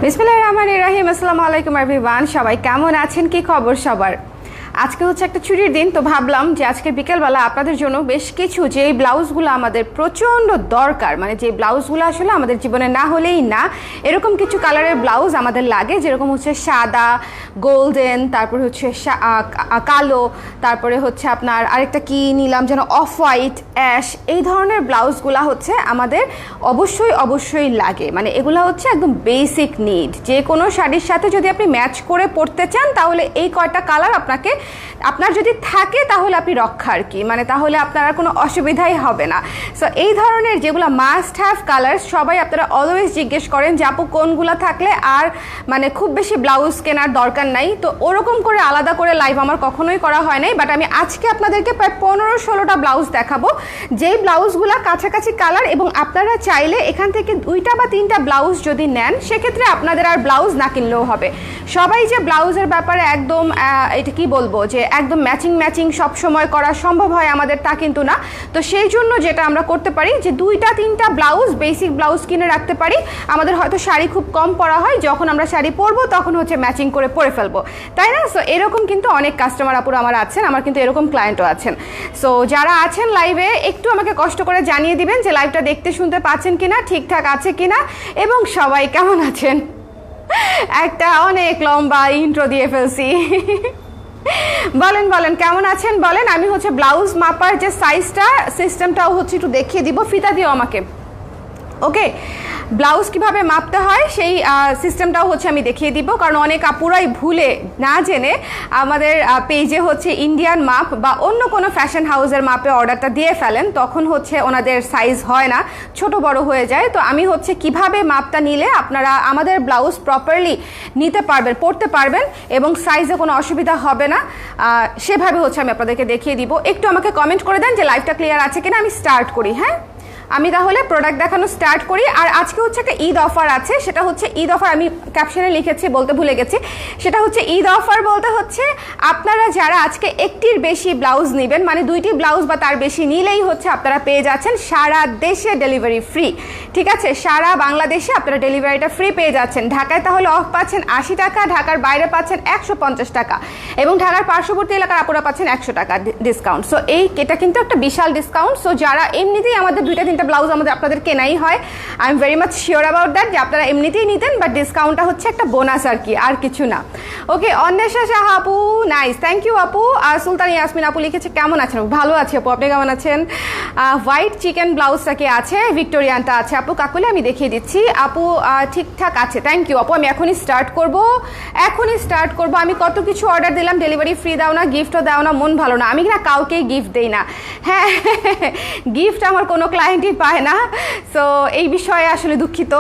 বিসমিল্লাহির রহমানির রহিম। আসসালামু আলাইকুম এভরিওয়ান, সবাই কেমন আছেন? কি খবর সবার? আজকে হচ্ছে একটা ছুটির দিন, তো ভাবলাম যে আজকে বিকেলবেলা আপনাদের জন্য বেশ কিছু যে ব্লাউজগুলো আমাদের প্রচণ্ড দরকার, মানে যে ব্লাউজগুলো আসলে আমাদের জীবনে না হলেই না, এরকম কিছু কালারের ব্লাউজ আমাদের লাগে, যেরকম হচ্ছে সাদা, গোল্ডেন, তারপরে হচ্ছে কালো, তারপরে হচ্ছে আপনার আরেকটা কি নিলাম যেন অফ হোয়াইট, অ্যাশ, এই ধরনের ব্লাউজগুলো হচ্ছে আমাদের অবশ্যই লাগে। মানে এগুলো হচ্ছে একদম বেসিক নিড। যে কোনো শাড়ির সাথে যদি আপনি ম্যাচ করে পরতে চান তাহলে এই কয়টা কালার আপনার যদি থাকে তাহলে আপনি রক্ষা আর কি, মানে তাহলে আপনার আর কোনো অসুবিধাই হবে না। সো এই ধরনের যেগুলো মাস্ট হ্যাভ কালার, সবাই আপনারা অলওয়েজ জিজ্ঞেস করেন যে আপু কোনগুলো থাকলে আর মানে খুব বেশি ব্লাউজ কেনার দরকার নাই। তো ওরকম করে আলাদা করে লাইভ আমার কখনোই করা হয় নাই, বাট আমি আজকে আপনাদেরকে প্রায় 15-16টা ব্লাউজ দেখাবো, যেই ব্লাউজগুলো কাছাকাছি কালার, এবং আপনারা চাইলে এখান থেকে 2টা বা 3টা ব্লাউজ যদি নেন সেক্ষেত্রে আপনাদের আর ব্লাউজ না কিনলেও হবে। সবাই যে ব্লাউজের ব্যাপারে একদম এটা কি বলবো যে একদম ম্যাচিং সব সময় করা সম্ভব হয় আমাদের, তা কিন্তু না। তো সেই জন্য যেটা আমরা করতে পারি যে 2-3টা ব্লাউজ, বেসিক ব্লাউজ কিনে রাখতে পারি। আমাদের হয়তো শাড়ি খুব কম পরা হয়, যখন আমরা শাড়ি পরবো তখন হচ্ছে ম্যাচিং করে পরে ফেলবো, তাই না? সো এরকম কিন্তু অনেক কাস্টমার আপুরা আমার আছেন, আমার কিন্তু এরকম ক্লায়েন্টও আছেন। সো যারা আছেন লাইভে একটু আমাকে কষ্ট করে জানিয়ে দিবেন যে লাইভটা দেখতে শুনতে পাচ্ছেন কিনা, ঠিকঠাক আছে কিনা, এবং সবাই কেমন আছেন। একটা অনেক লম্বা ইন্ট্রো দিয়ে ফেলছি। বলেন কেমন আছেন বলেন। আমি হচ্ছে ব্লাউজ মাপার যে সাইজটা সিস্টেমটাও হচ্ছে একটু দেখিয়ে দিব, ফিতা দিও আমাকে। ওকে, ব্লাউজ কিভাবে মাপতে হয় সেই সিস্টেমটাও হচ্ছে আমি দেখিয়ে দিব, কারণ অনেক আপুরাই ভুলে না জেনে আমাদের পেজে হচ্ছে ইন্ডিয়ান মাপ বা অন্য কোনো ফ্যাশন হাউসের মাপে অর্ডারটা দিয়ে ফেলেন, তখন হচ্ছে ওনাদের সাইজ হয় না, ছোট বড় হয়ে যায়। তো আমি হচ্ছে কিভাবে মাপটা নিলে আপনারা আমাদের ব্লাউজ প্রপারলি নিতে পারবেন, পরতে পারবেন, এবং সাইজে কোনো অসুবিধা হবে না, সেভাবে হচ্ছে আমি আপনাদেরকে দেখিয়ে দিব। একটু আমাকে কমেন্ট করে দেন যে লাইভটা ক্লিয়ার আছে কিনা, আমি স্টার্ট করি। হ্যাঁ, আমি তাহলে প্রোডাক্ট দেখানো স্টার্ট করি। আর আজকে হচ্ছে একটা ঈদ অফার আছে, সেটা হচ্ছে ঈদ অফার, আমি ক্যাপশনে লিখেছি, বলতে ভুলে গেছি। সেটা হচ্ছে ঈদ অফার বলতে হচ্ছে আপনারা যারা আজকে একটির বেশি ব্লাউজ নেবেন, মানে 2টি ব্লাউজ বা তার বেশি নিলেই হচ্ছে আপনারা পেয়ে যাচ্ছেন সারা দেশে ডেলিভারি ফ্রি। ঠিক আছে, সারা বাংলাদেশে আপনারা ডেলিভারিটা ফ্রি পেয়ে যাচ্ছেন। ঢাকায় তাহলে অফ পাচ্ছেন 80 টাকা, ঢাকার বাইরে পাচ্ছেন 150 টাকা, এবং ঢাকার পার্শ্ববর্তী এলাকার আপুরা পাচ্ছেন 100 টাকা ডিসকাউন্ট। সো এটা কিন্তু একটা বিশাল ডিসকাউন্ট। সো যারা এমনিতেই আমাদের 2-3টা ব্লাউজ আপনাদের কেনাই হয়, I am very much sure about that যে আপনারা এমনিতেই নিতেন, বাট ডিসকাউন্টটা হচ্ছে একটা বোনাস আর কি, আর কিছু না। ওকে, অন্বেষা সাহা আপু, নাইস, থ্যাংক ইউ আপু। আর সুলতান ইয়াসমিন আপু লিখেছে কেমন আছেন? ভালো আছি আপু, আপনি কেমন আছেন? হোয়াইট চিকেন ব্লাউজটা কি আছে? ভিক্টোরিয়ানটা আছে আপু, কাকুলে আমি দেখিয়ে দিচ্ছি। আপু ঠিকঠাক আছে, থ্যাংক ইউ আপু। আমি এখনই স্টার্ট করব। আমি কত কিছু অর্ডার দিলাম, ডেলিভারি ফ্রি দাও না, গিফটও দাও না, মন ভালো না। আমি না কাউকেই গিফট দেই না, হ্যাঁ, গিফট আমার কোনো ক্লায়েন্টই পায় না। সো এই বিষয়ে আসলে দুঃখিত।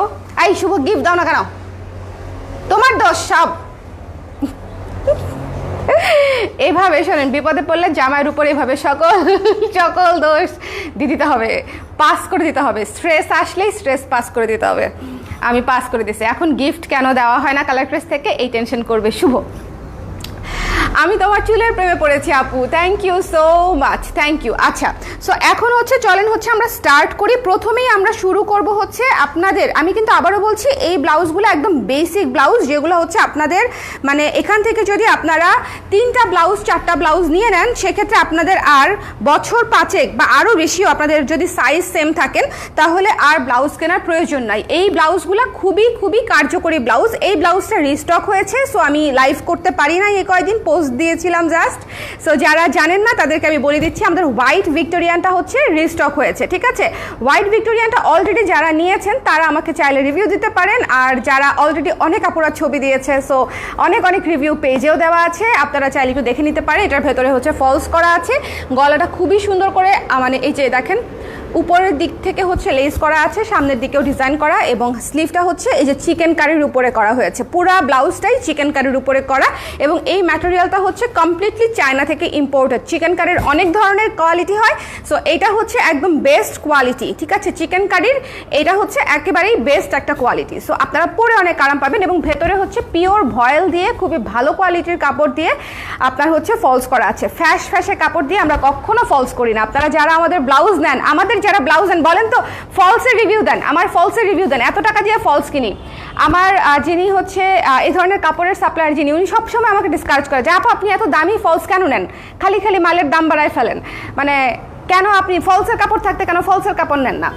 এই শুভ, গিফট দাও না কেন? তোমার দোষ সব। এভাবে শোনেন, বিপদে পড়লে জামাইয়ের উপর এভাবে সকল দোষ দিতে হবে, পাস করে দিতে হবে। স্ট্রেস আসলেই স্ট্রেস পাস করে দিতে হবে। আমি পাস করে দিছি। এখন গিফট কেন দেওয়া হয় না কালেক্টরেস থেকে, এই টেনশন করবে শুভ। আমি তোমার চুলের প্রেমে পড়েছি আপু, thank you so much, thank you. আচ্ছা, সো এখন হচ্ছে চলেন হচ্ছে আমরা স্টার্ট করি। প্রথমেই আমরা শুরু করব হচ্ছে আপনাদের, আমি কিন্তু আবারও বলছি এই ব্লাউজগুলো একদম বেসিক ব্লাউজ, যেগুলো হচ্ছে আপনাদের মানে এখান থেকে যদি আপনারা 3টা ব্লাউজ 4টা ব্লাউজ নিয়ে নেন সেক্ষেত্রে আপনাদের আর বছর 5 বা আরও বেশিও আপনাদের যদি সাইজ সেম থাকেন তাহলে আর ব্লাউজ কেনার প্রয়োজন নাই। এই ব্লাউজগুলো খুবই কার্যকরী ব্লাউজ। এই ব্লাউজটা রিস্টক হয়েছে, সো আমি লাইভ করতে পারি না, এই কয়েকদিন পোস্ট দিয়েছিলাম জাস্ট। সো যারা জানেন না তাদেরকে আমি বলে দিচ্ছি, আমাদের হোয়াইট ভিক্টোরিয়ানটা হচ্ছে রিস্টক হয়েছে। ঠিক আছে, হোয়াইট ভিক্টোরিয়ানটা অলরেডি যারা নিয়েছেন তারা আমাকে চাইলে রিভিউ দিতে পারেন, আর যারা অলরেডি অনেক আপুরা ছবি দিয়েছে, সো অনেক রিভিউ পেজেও দেওয়া আছে, আপনারা চাইলে একটু দেখে নিতে পারেন। এটার ভেতরে হচ্ছে ফলস করা আছে, গলাটা খুবই সুন্দর করে মানে এই যে দেখেন উপরের দিক থেকে হচ্ছে লেস করা আছে, সামনের দিকেও ডিজাইন করা, এবং স্লিভটা হচ্ছে এই যে চিকেন কারির উপরে করা হয়েছে। পুরা ব্লাউজটাই চিকেন কারির উপরে করা, এবং এই ম্যাটেরিয়ালটা হচ্ছে কমপ্লিটলি চায়না থেকে ইম্পোর্টেড। চিকেন কারির অনেক ধরনের কোয়ালিটি হয়, সো এটা হচ্ছে একদম বেস্ট কোয়ালিটি। ঠিক আছে, চিকেন কারির এটা হচ্ছে একেবারেই বেস্ট একটা কোয়ালিটি। সো আপনারা পরে অনেক আরাম পাবেন, এবং ভেতরে হচ্ছে পিওর ভয়েল দিয়ে খুবই ভালো কোয়ালিটির কাপড় দিয়ে আপনার হচ্ছে ফলস করা আছে। ফ্যাশে কাপড় দিয়ে আমরা কখনো ফলস করি না। আপনারা যারা আমাদের ব্লাউজ নেন আমাদের যারা ব্লাউজ দেন বলেন তো ফলসের রিভিউ দেন, আমার ফলসের রিভিউ দেন, এত টাকা দিয়ে ফলস কিনি। আমার যিনি হচ্ছে এই ধরনের কাপড়ের সাপ্লায়ার যিনি, উনি সবসময় আমাকে ডিসকারেজ করে যে আপু আপনি এত দামি ফলস কেন নেন, খালি খালি মালের দাম বাড়ায় ফেলেন, মানে কেন আপনি ফলসের কাপড় থাকতে কেন ফলসের কাপড় নেন না।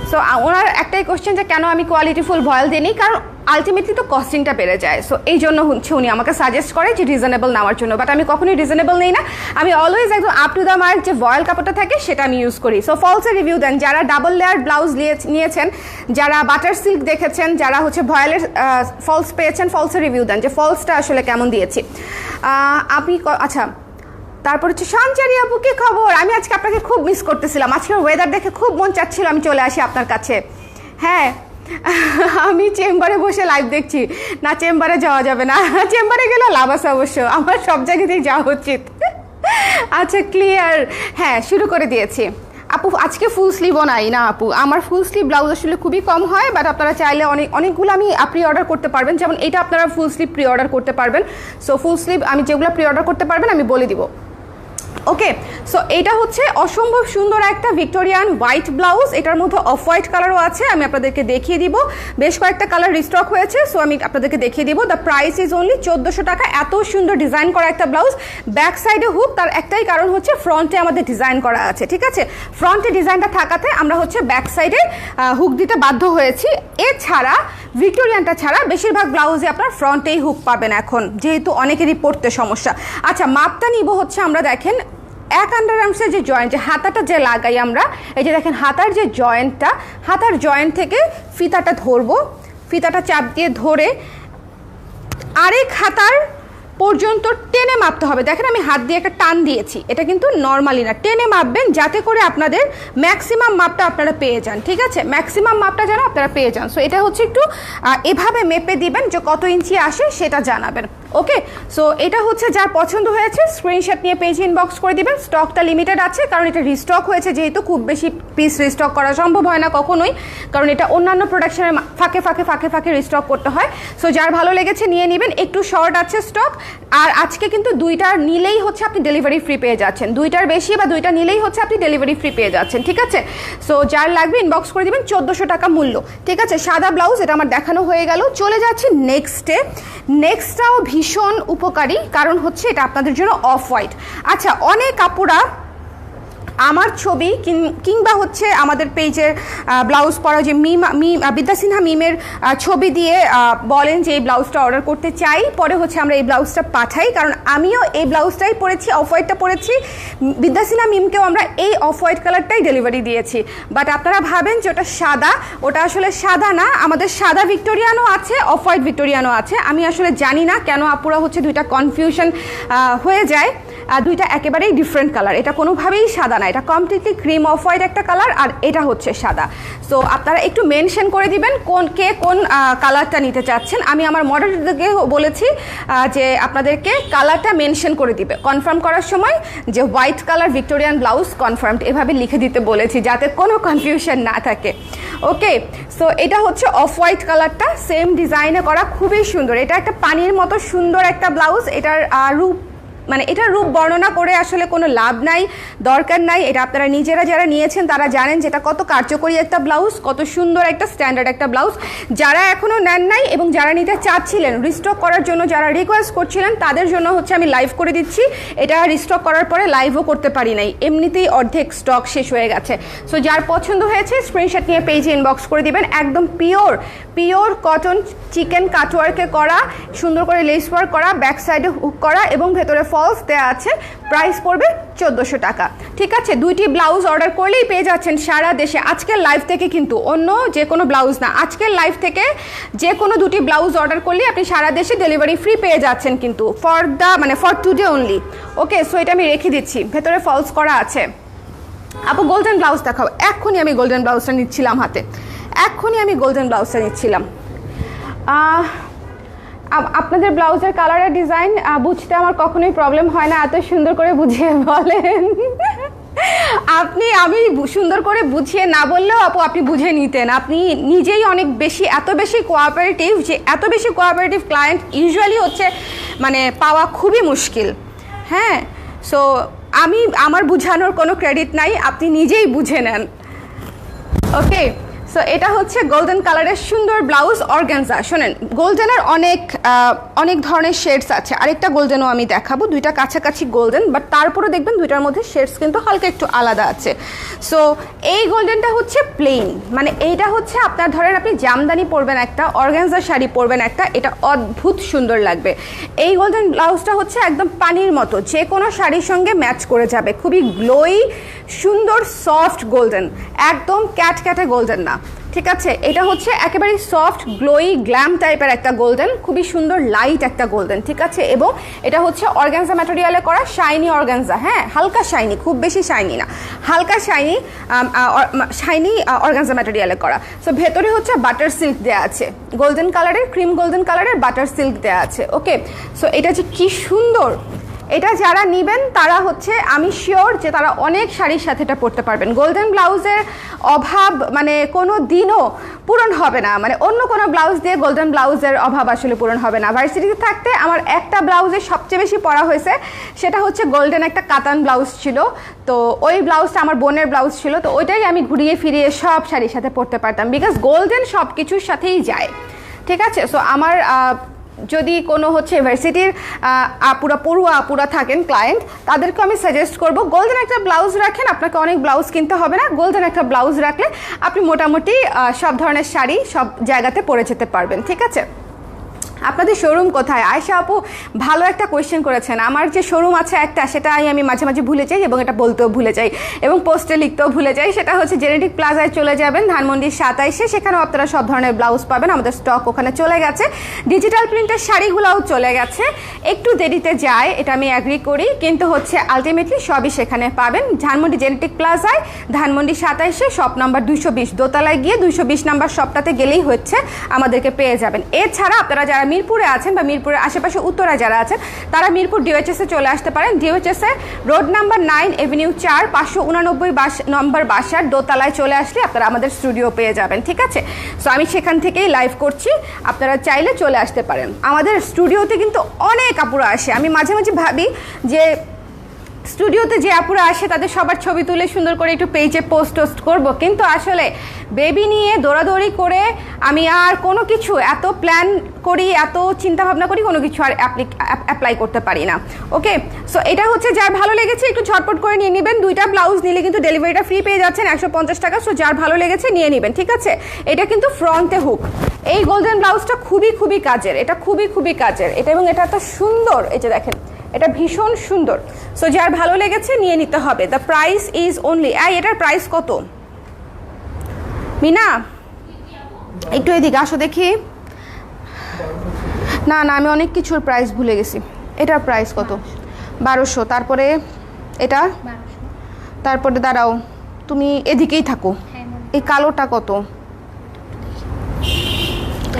সো ওনার একটাই কোশ্চেন যে কেন আমি কোয়ালিটিফুল ভয়েল দিই, কারণ আলটিমেটলি তো কস্টিংটা বেড়ে যায়। সো এই জন্য হচ্ছে উনি আমাকে সাজেস্ট করে যে রিজনেবল নেওয়ার জন্য, বাট আমি কখনোই রিজনেবল নেই না, আমি অলওয়েজ একদম আপ টু দ্য মার্ক যে ভয়েল কাপড়টা থাকে সেটা আমি ইউজ করি। সো ফলসের রিভিউ দেন, যারা ডাবল লেয়ার ব্লাউজ নিয়েছেন, যারা বাটার সিল্ক দেখেছেন, যারা হচ্ছে ভয়েলের ফলস পেয়েছেন, ফলসের রিভিউ দেন যে ফলসটা আসলে কেমন দিয়েছি। আপনি আচ্ছা, তারপর হচ্ছে সঞ্চারী আপু কি খবর, আমি আজকে আপনাকে খুব মিস করতেছিলাম, আজকের ওয়েদার দেখে খুব মন চাচ্ছিল আমি চলে আসি আপনার কাছে। হ্যাঁ আমি চেম্বারে বসে লাইভ দেখছি, না চেম্বারে যাওয়া যাবে না, চেম্বারে গেলে লাভ আছে অবশ্য, আমার সব জায়গাতেই যাওয়া উচিত। আচ্ছা ক্লিয়ার, হ্যাঁ শুরু করে দিয়েছি। আপু আজকে ফুল স্লিভও নাই না আপু, আমার ফুল স্লিভ ব্লাউজ আসলে খুবই কম হয়, বাট আপনারা চাইলে অনেকগুলো আমি প্রি অর্ডার করতে পারবেন, যেমন এটা আপনারা ফুল স্লিভ প্রি অর্ডার করতে পারবেন। সো ফুল স্লিভ আমি যেগুলো প্রি অর্ডার করতে পারবেন আমি বলে দিব। ওকে, সো এটা হচ্ছে অসম্ভব সুন্দর একটা ভিক্টোরিয়ান হোয়াইট ব্লাউজ, এটার মধ্যে অফ হোয়াইট কালারও আছে, আমি আপনাদেরকে দেখিয়ে দিব, বেশ কয়েকটা কালার রিস্টক হয়েছে, সো আমি আপনাদেরকে দেখিয়ে দিব। দ্য প্রাইস ইজ অনলি 1400 টাকা। এত সুন্দর ডিজাইন করা একটা ব্লাউজ, ব্যাক সাইডে হুক, তার একটাই কারণ হচ্ছে ফ্রন্টে আমাদের ডিজাইন করা আছে, ঠিক আছে, ফ্রন্টে ডিজাইনটা থাকাতে আমরা হচ্ছে ব্যাক সাইডে হুক দিতে বাধ্য হয়েছি। এছাড়া ভিক্টোরিয়ানটা ছাড়া বেশিরভাগ ব্লাউজে আপনার ফ্রন্টেই হুক পাবেন এখন, যেহেতু অনেকেরই পড়তে সমস্যা। আচ্ছা মাপটা নিব হচ্ছে, আমরা দেখেন এক আন্ডার আর্মসের যে জয়েন্ট, যে হাতাটা যে লাগাই আমরা, এই যে দেখেন হাতার যে জয়েন্টটা, হাতার জয়েন্ট থেকে ফিতাটা ধরবো, ফিতাটা চাপ দিয়ে ধরে আরেক হাতার পর্যন্ত টেনে মাপতে হবে। দেখেন আমি হাত দিয়ে একটা টান দিয়েছি, এটা কিন্তু নর্মালি না, টেনে মাপবেন যাতে করে আপনাদের ম্যাক্সিমাম মাপটা আপনারা পেয়ে যান, ঠিক আছে, ম্যাক্সিমাম মাপটা যেন আপনারা পেয়ে যান। সো এটা হচ্ছে একটু এভাবে মেপে দিবেন, যে কত ইঞ্চি আসে সেটা জানাবেন। ওকে, সো এটা হচ্ছে যার পছন্দ হয়েছে স্ক্রিনশট নিয়ে পেজ ইনবক্স করে দিবেন। স্টকটা লিমিটেড আছে, কারণ এটা রিস্টক হয়েছে, যেহেতু খুব বেশি পিস রিস্টক করা সম্ভব হয় না কখনোই, কারণ এটা অন্যান্য প্রোডাকশনের ফাঁকে ফাঁকে ফাঁকে ফাঁকে রিস্টক করতে হয়। সো যার ভালো লেগেছে নিয়ে নেবেন, একটু শর্ট আছে স্টক। আর আজকে কিন্তু দুইটার নিলেই হচ্ছে আপনি ডেলিভারি ফ্রি পেয়ে যাচ্ছেন, দুইটার বেশি বা দুইটা নিলেই হচ্ছে আপনি ডেলিভারি ফ্রি পেয়ে যাচ্ছেন, ঠিক আছে। সো যার লাগবে ইনবক্স করে দিবেন, 1400 টাকা মূল্য, ঠিক আছে। সাদা ব্লাউজ এটা আমার দেখানো হয়ে গেল, চলে যাচ্ছি নেক্সটে। নেক্সটটাও ভীষণ উপকারী, কারণ হচ্ছে এটা আপনাদের জন্য অফ হোয়াইট। আচ্ছা অনেক আপুরা আমার ছবি কিংবা হচ্ছে আমাদের পেজের ব্লাউজ পরা যে বিদ্যা সিনহা মিমের ছবি দিয়ে বলেন যে এই ব্লাউজটা অর্ডার করতে চাই, পরে হচ্ছে আমরা এই ব্লাউজটা পাঠাই, কারণ আমিও এই ব্লাউজটাই পরেছি, অফ হোয়াইটটা পরেছি, বিদ্যা সিনহা মিমকেও আমরা এই অফ হোয়াইট কালারটাই ডেলিভারি দিয়েছি। বাট আপনারা ভাবেন যে ওটা সাদা, ওটা আসলে সাদা না, আমাদের সাদা ভিক্টোরিয়ানও আছে, অফ হোয়াইট ভিক্টোরিয়ানও আছে। আমি আসলে জানি না কেন আপুরা হচ্ছে দুইটা কনফিউশন হয়ে যায়, দুইটা একেবারেই ডিফারেন্ট কালার, এটা কোনোভাবেই সাদা না, এটা কমপ্লিটলি ক্রিম অফ হোয়াইট একটা কালার, আর এটা হচ্ছে সাদা। সো আপনারা একটু মেনশন করে দিবেন কে কোন কালারটা নিতে চাচ্ছেন। আমি আমার মডেলকে বলেছি যে আপনাদেরকে কালারটা মেনশন করে দিবে কনফার্ম করার সময়, যে white colour Victorian blouse confirmed এভাবে লিখে দিতে বলেছি, যাতে কোনো কনফিউশন না থাকে। ওকে, সো এটা হচ্ছে অফ হোয়াইট কালারটা, সেম ডিজাইনে করা, খুবই সুন্দর, এটা একটা পানির মতো সুন্দর একটা ব্লাউজ। এটার রূপ মানে এটার রূপ বর্ণনা করে আসলে কোনো লাভ নাই, দরকার নাই, এটা আপনারা নিজেরা যারা নিয়েছেন তারা জানেন যেটা কত কার্যকরী একটা ব্লাউজ, কত সুন্দর একটা স্ট্যান্ডার্ড একটা ব্লাউজ। যারা এখনও নেন নাই এবং যারা নিতে চাচ্ছিলেন, রিস্টক করার জন্য যারা রিকোয়েস্ট করছিলেন, তাদের জন্য হচ্ছে আমি লাইভ করে দিচ্ছি। এটা রিস্টক করার পরে লাইভও করতে পারি নাই, এমনিতেই অর্ধেক স্টক শেষ হয়ে গেছে। সো যার পছন্দ হয়েছে স্ক্রিনশট নিয়ে পেজে ইনবক্স করে দিবেন। একদম পিওর কটন চিকেন কাটওয়ার্কে করা, সুন্দর করে লেস ওয়ার্ক করা, ব্যাক সাইডে হুক করা এবং ভেতরে ফলস দেওয়া আছে। প্রাইস পড়বে 1400 টাকা, ঠিক আছে। দুইটি ব্লাউজ অর্ডার করলেই পেয়ে যাচ্ছেন সারা দেশে। আজকের লাইভ থেকে কিন্তু অন্য যে কোনো ব্লাউজ না, আজকের লাইভ থেকে যে কোনো দুটি ব্লাউজ অর্ডার করলেই আপনি সারা দেশে ডেলিভারি ফ্রি পেয়ে যাচ্ছেন, কিন্তু for today only. Okay, so এটা আমি রেখে দিচ্ছি, ভেতরে ফলস করা আছে। আপু গোল্ডেন ব্লাউজ দেখাও, এক্ষুনি আমি গোল্ডেন ব্লাউজটা নিচ্ছিলাম হাতে, এক্ষুনি আমি গোল্ডেন ব্লাউজটা নিচ্ছিলাম। আপনাদের ব্লাউজের কালারের ডিজাইন বুঝতে আমার কখনোই প্রবলেম হয় না, এত সুন্দর করে বুঝিয়ে বলেন আমি সুন্দর করে বুঝিয়ে না বললেও আপু আপনি বুঝে নিতেন, আপনি নিজেই অনেক বেশি এত বেশি কোঅপারেটিভ, যে এত বেশি কোঅপারেটিভ ক্লায়েন্ট ইউজুয়ালি হচ্ছে মানে পাওয়া খুবই মুশকিল। হ্যাঁ, সো আমার বুঝানোর কোনো ক্রেডিট নাই, আপনি নিজেই বুঝে নেন। ওকে, সো এটা হচ্ছে গোল্ডেন কালারের সুন্দর ব্লাউজ অর্গানজা। শোনেন, গোল্ডেনের অনেক ধরনের শেডস আছে, আরেকটা গোল্ডেনও আমি দেখাবো, দুইটা কাছাকাছি গোল্ডেন, বাট তারপরে দেখবেন দুইটার মধ্যে শেডস কিন্তু হালকা একটু আলাদা আছে। সো এই গোল্ডেনটা হচ্ছে প্লেন, মানে এইটা হচ্ছে আপনার ধরেন আপনি জামদানি পরবেন একটা, অর্গানজা শাড়ি পরবেন একটা, এটা অদ্ভুত সুন্দর লাগবে। এই গোল্ডেন ব্লাউজটা হচ্ছে একদম পানির মতো, যে কোনো শাড়ির সঙ্গে ম্যাচ করে যাবে, খুবই গ্লোই সুন্দর সফট গোল্ডেন, একদম ক্যাটে গোল্ডেন না, ঠিক আছে? এটা হচ্ছে একেবারে সফট গ্লোই গ্ল্যাম টাইপের একটা গোল্ডেন, খুবই সুন্দর লাইট একটা গোল্ডেন, ঠিক আছে? এবং এটা হচ্ছে অর্গানজা ম্যাটেরিয়ালে করা, শাইনি অর্গানজা, হ্যাঁ, হালকা শাইনি, খুব বেশি শাইনি না, হালকা শাইনি অর্গানজা ম্যাটেরিয়ালে করা। সো ভেতরে হচ্ছে বাটার সিল্ক দেওয়া আছে, গোল্ডেন কালারের, ক্রিম গোল্ডেন কালারের বাটার সিল্ক দেওয়া আছে। ওকে, সো এটা যে কি সুন্দর, এটা যারা নেবেন তারা হচ্ছে আমি শিওর যে তারা অনেক শাড়ির সাথে এটা পরতে পারবেন। গোল্ডেন ব্লাউজের অভাব মানে কোনো দিনও পূরণ হবে না, মানে অন্য কোনো ব্লাউজ দিয়ে গোল্ডেন ব্লাউজের অভাব আসলে পূরণ হবে না। ভার্সিটিতে থাকতে আমার একটা ব্লাউজে সবচেয়ে বেশি পরা হয়েছে, সেটা হচ্ছে গোল্ডেন একটা কাতান ব্লাউজ ছিল, তো ওই ব্লাউজটা আমার বোনের ব্লাউজ ছিল, তো ওইটাই আমি ঘুরিয়ে ফিরিয়ে সব শাড়ির সাথে পরতে পারতাম, বিকজ গোল্ডেন সব কিছুর সাথেই যায়, ঠিক আছে? সো আমার যদি কোনো হচ্ছে ভার্সিটির পড়ুয়া থাকেন ক্লায়েন্ট, তাদেরকে আমি সাজেস্ট করব গোল্ডেন একটা ব্লাউজ রাখেন, আপনাকে অনেক ব্লাউজ কিনতে হবে না, গোল্ডেন একটা ব্লাউজ রাখলে আপনি মোটামুটি সব ধরনের শাড়ি সব জায়গাতে পরে যেতে পারবেন, ঠিক আছে? আপনাদের শোরুম কোথায়? আয়শা আপু ভালো একটা কোয়েশ্চেন করেছেন। আমার যে শোরুম আছে একটা, সেটাই আমি মাঝে মাঝে ভুলে যাই এবং এটা বলতেও ভুলে যাই এবং পোস্টে লিখতেও ভুলে যাই। সেটা হচ্ছে জেনেটিক প্লাজায় চলে যাবেন, ধানমন্ডির 27-এ, সেখানেও আপনারা সব ধরনের ব্লাউজ পাবেন, আমাদের স্টক ওখানে চলে গেছে, ডিজিটাল প্রিন্টের শাড়িগুলোও চলে গেছে, একটু দেরিতে যায়, এটা আমি অ্যাগ্রি করি, কিন্তু হচ্ছে আলটিমেটলি সবই সেখানে পাবেন। ধানমন্ডি জেনেটিক প্লাজায়, ধানমন্ডি 27-এ, শপ নাম্বার 220, দোতলায় গিয়ে 220 নাম্বার শপটাতে গেলেই হচ্ছে আমাদেরকে পেয়ে যাবেন। এছাড়া আপনারা যারা মিরপুরে আছেন বা মিরপুরের আশেপাশে উত্তরায় যারা আছেন, তারা মিরপুর ডিওএইচএসে চলে আসতে পারেন। ডিওএইচএসে রোড নাম্বার 9 এভিনিউ 4 589 নম্বর বাসার দোতলায় চলে আসলে আপনারা আমাদের স্টুডিও পেয়ে যাবেন, ঠিক আছে? সো আমি সেখান থেকেই লাইভ করছি, আপনারা চাইলে চলে আসতে পারেন। আমাদের স্টুডিওতে কিন্তু অনেক আপুরা আসে, আমি মাঝে মাঝে ভাবি যে স্টুডিওতে যে আপুরা আসে তাদের সবার ছবি তুলে সুন্দর করে একটু পেজে পোস্ট করব, কিন্তু আসলে বেবি নিয়ে দৌড়াদৌড়ি করে আমি আর কোনো কিছু এত প্ল্যান করি, এত চিন্তা ভাবনা করি, কোনো কিছু আর অ্যাপ্লাই করতে পারি না। ওকে, সো এটা হচ্ছে যার ভালো লেগেছে একটু ঝটপট করে নিয়ে নেবেন। দুইটা ব্লাউজ নিলে কিন্তু ডেলিভারিটা ফ্রি পেয়ে যাচ্ছেন 150 টাকা। সো যার ভালো লেগেছে নিয়ে নেবেন, ঠিক আছে? এটা কিন্তু ফ্রন্টে হুক, এই গোল্ডেন ব্লাউজটা খুবই কাজের, এটা খুবই কাজের এটা, এবং এটা এত সুন্দর, এই যে দেখেন এটা ভীষণ সুন্দর। সো যার ভালো লেগেছে নিয়ে নিতে হবে। দ্য প্রাইস ইজ অনলি, এটার প্রাইস কত মিনা? একটু এদিকে আসো দেখি। না আমি অনেক কিছুর প্রাইস ভুলে গেছি। এটার প্রাইস কত? 1200। তারপরে এটা, তারপরে দাঁড়াও, তুমি এদিকেই থাকো। এই কালোটা কত?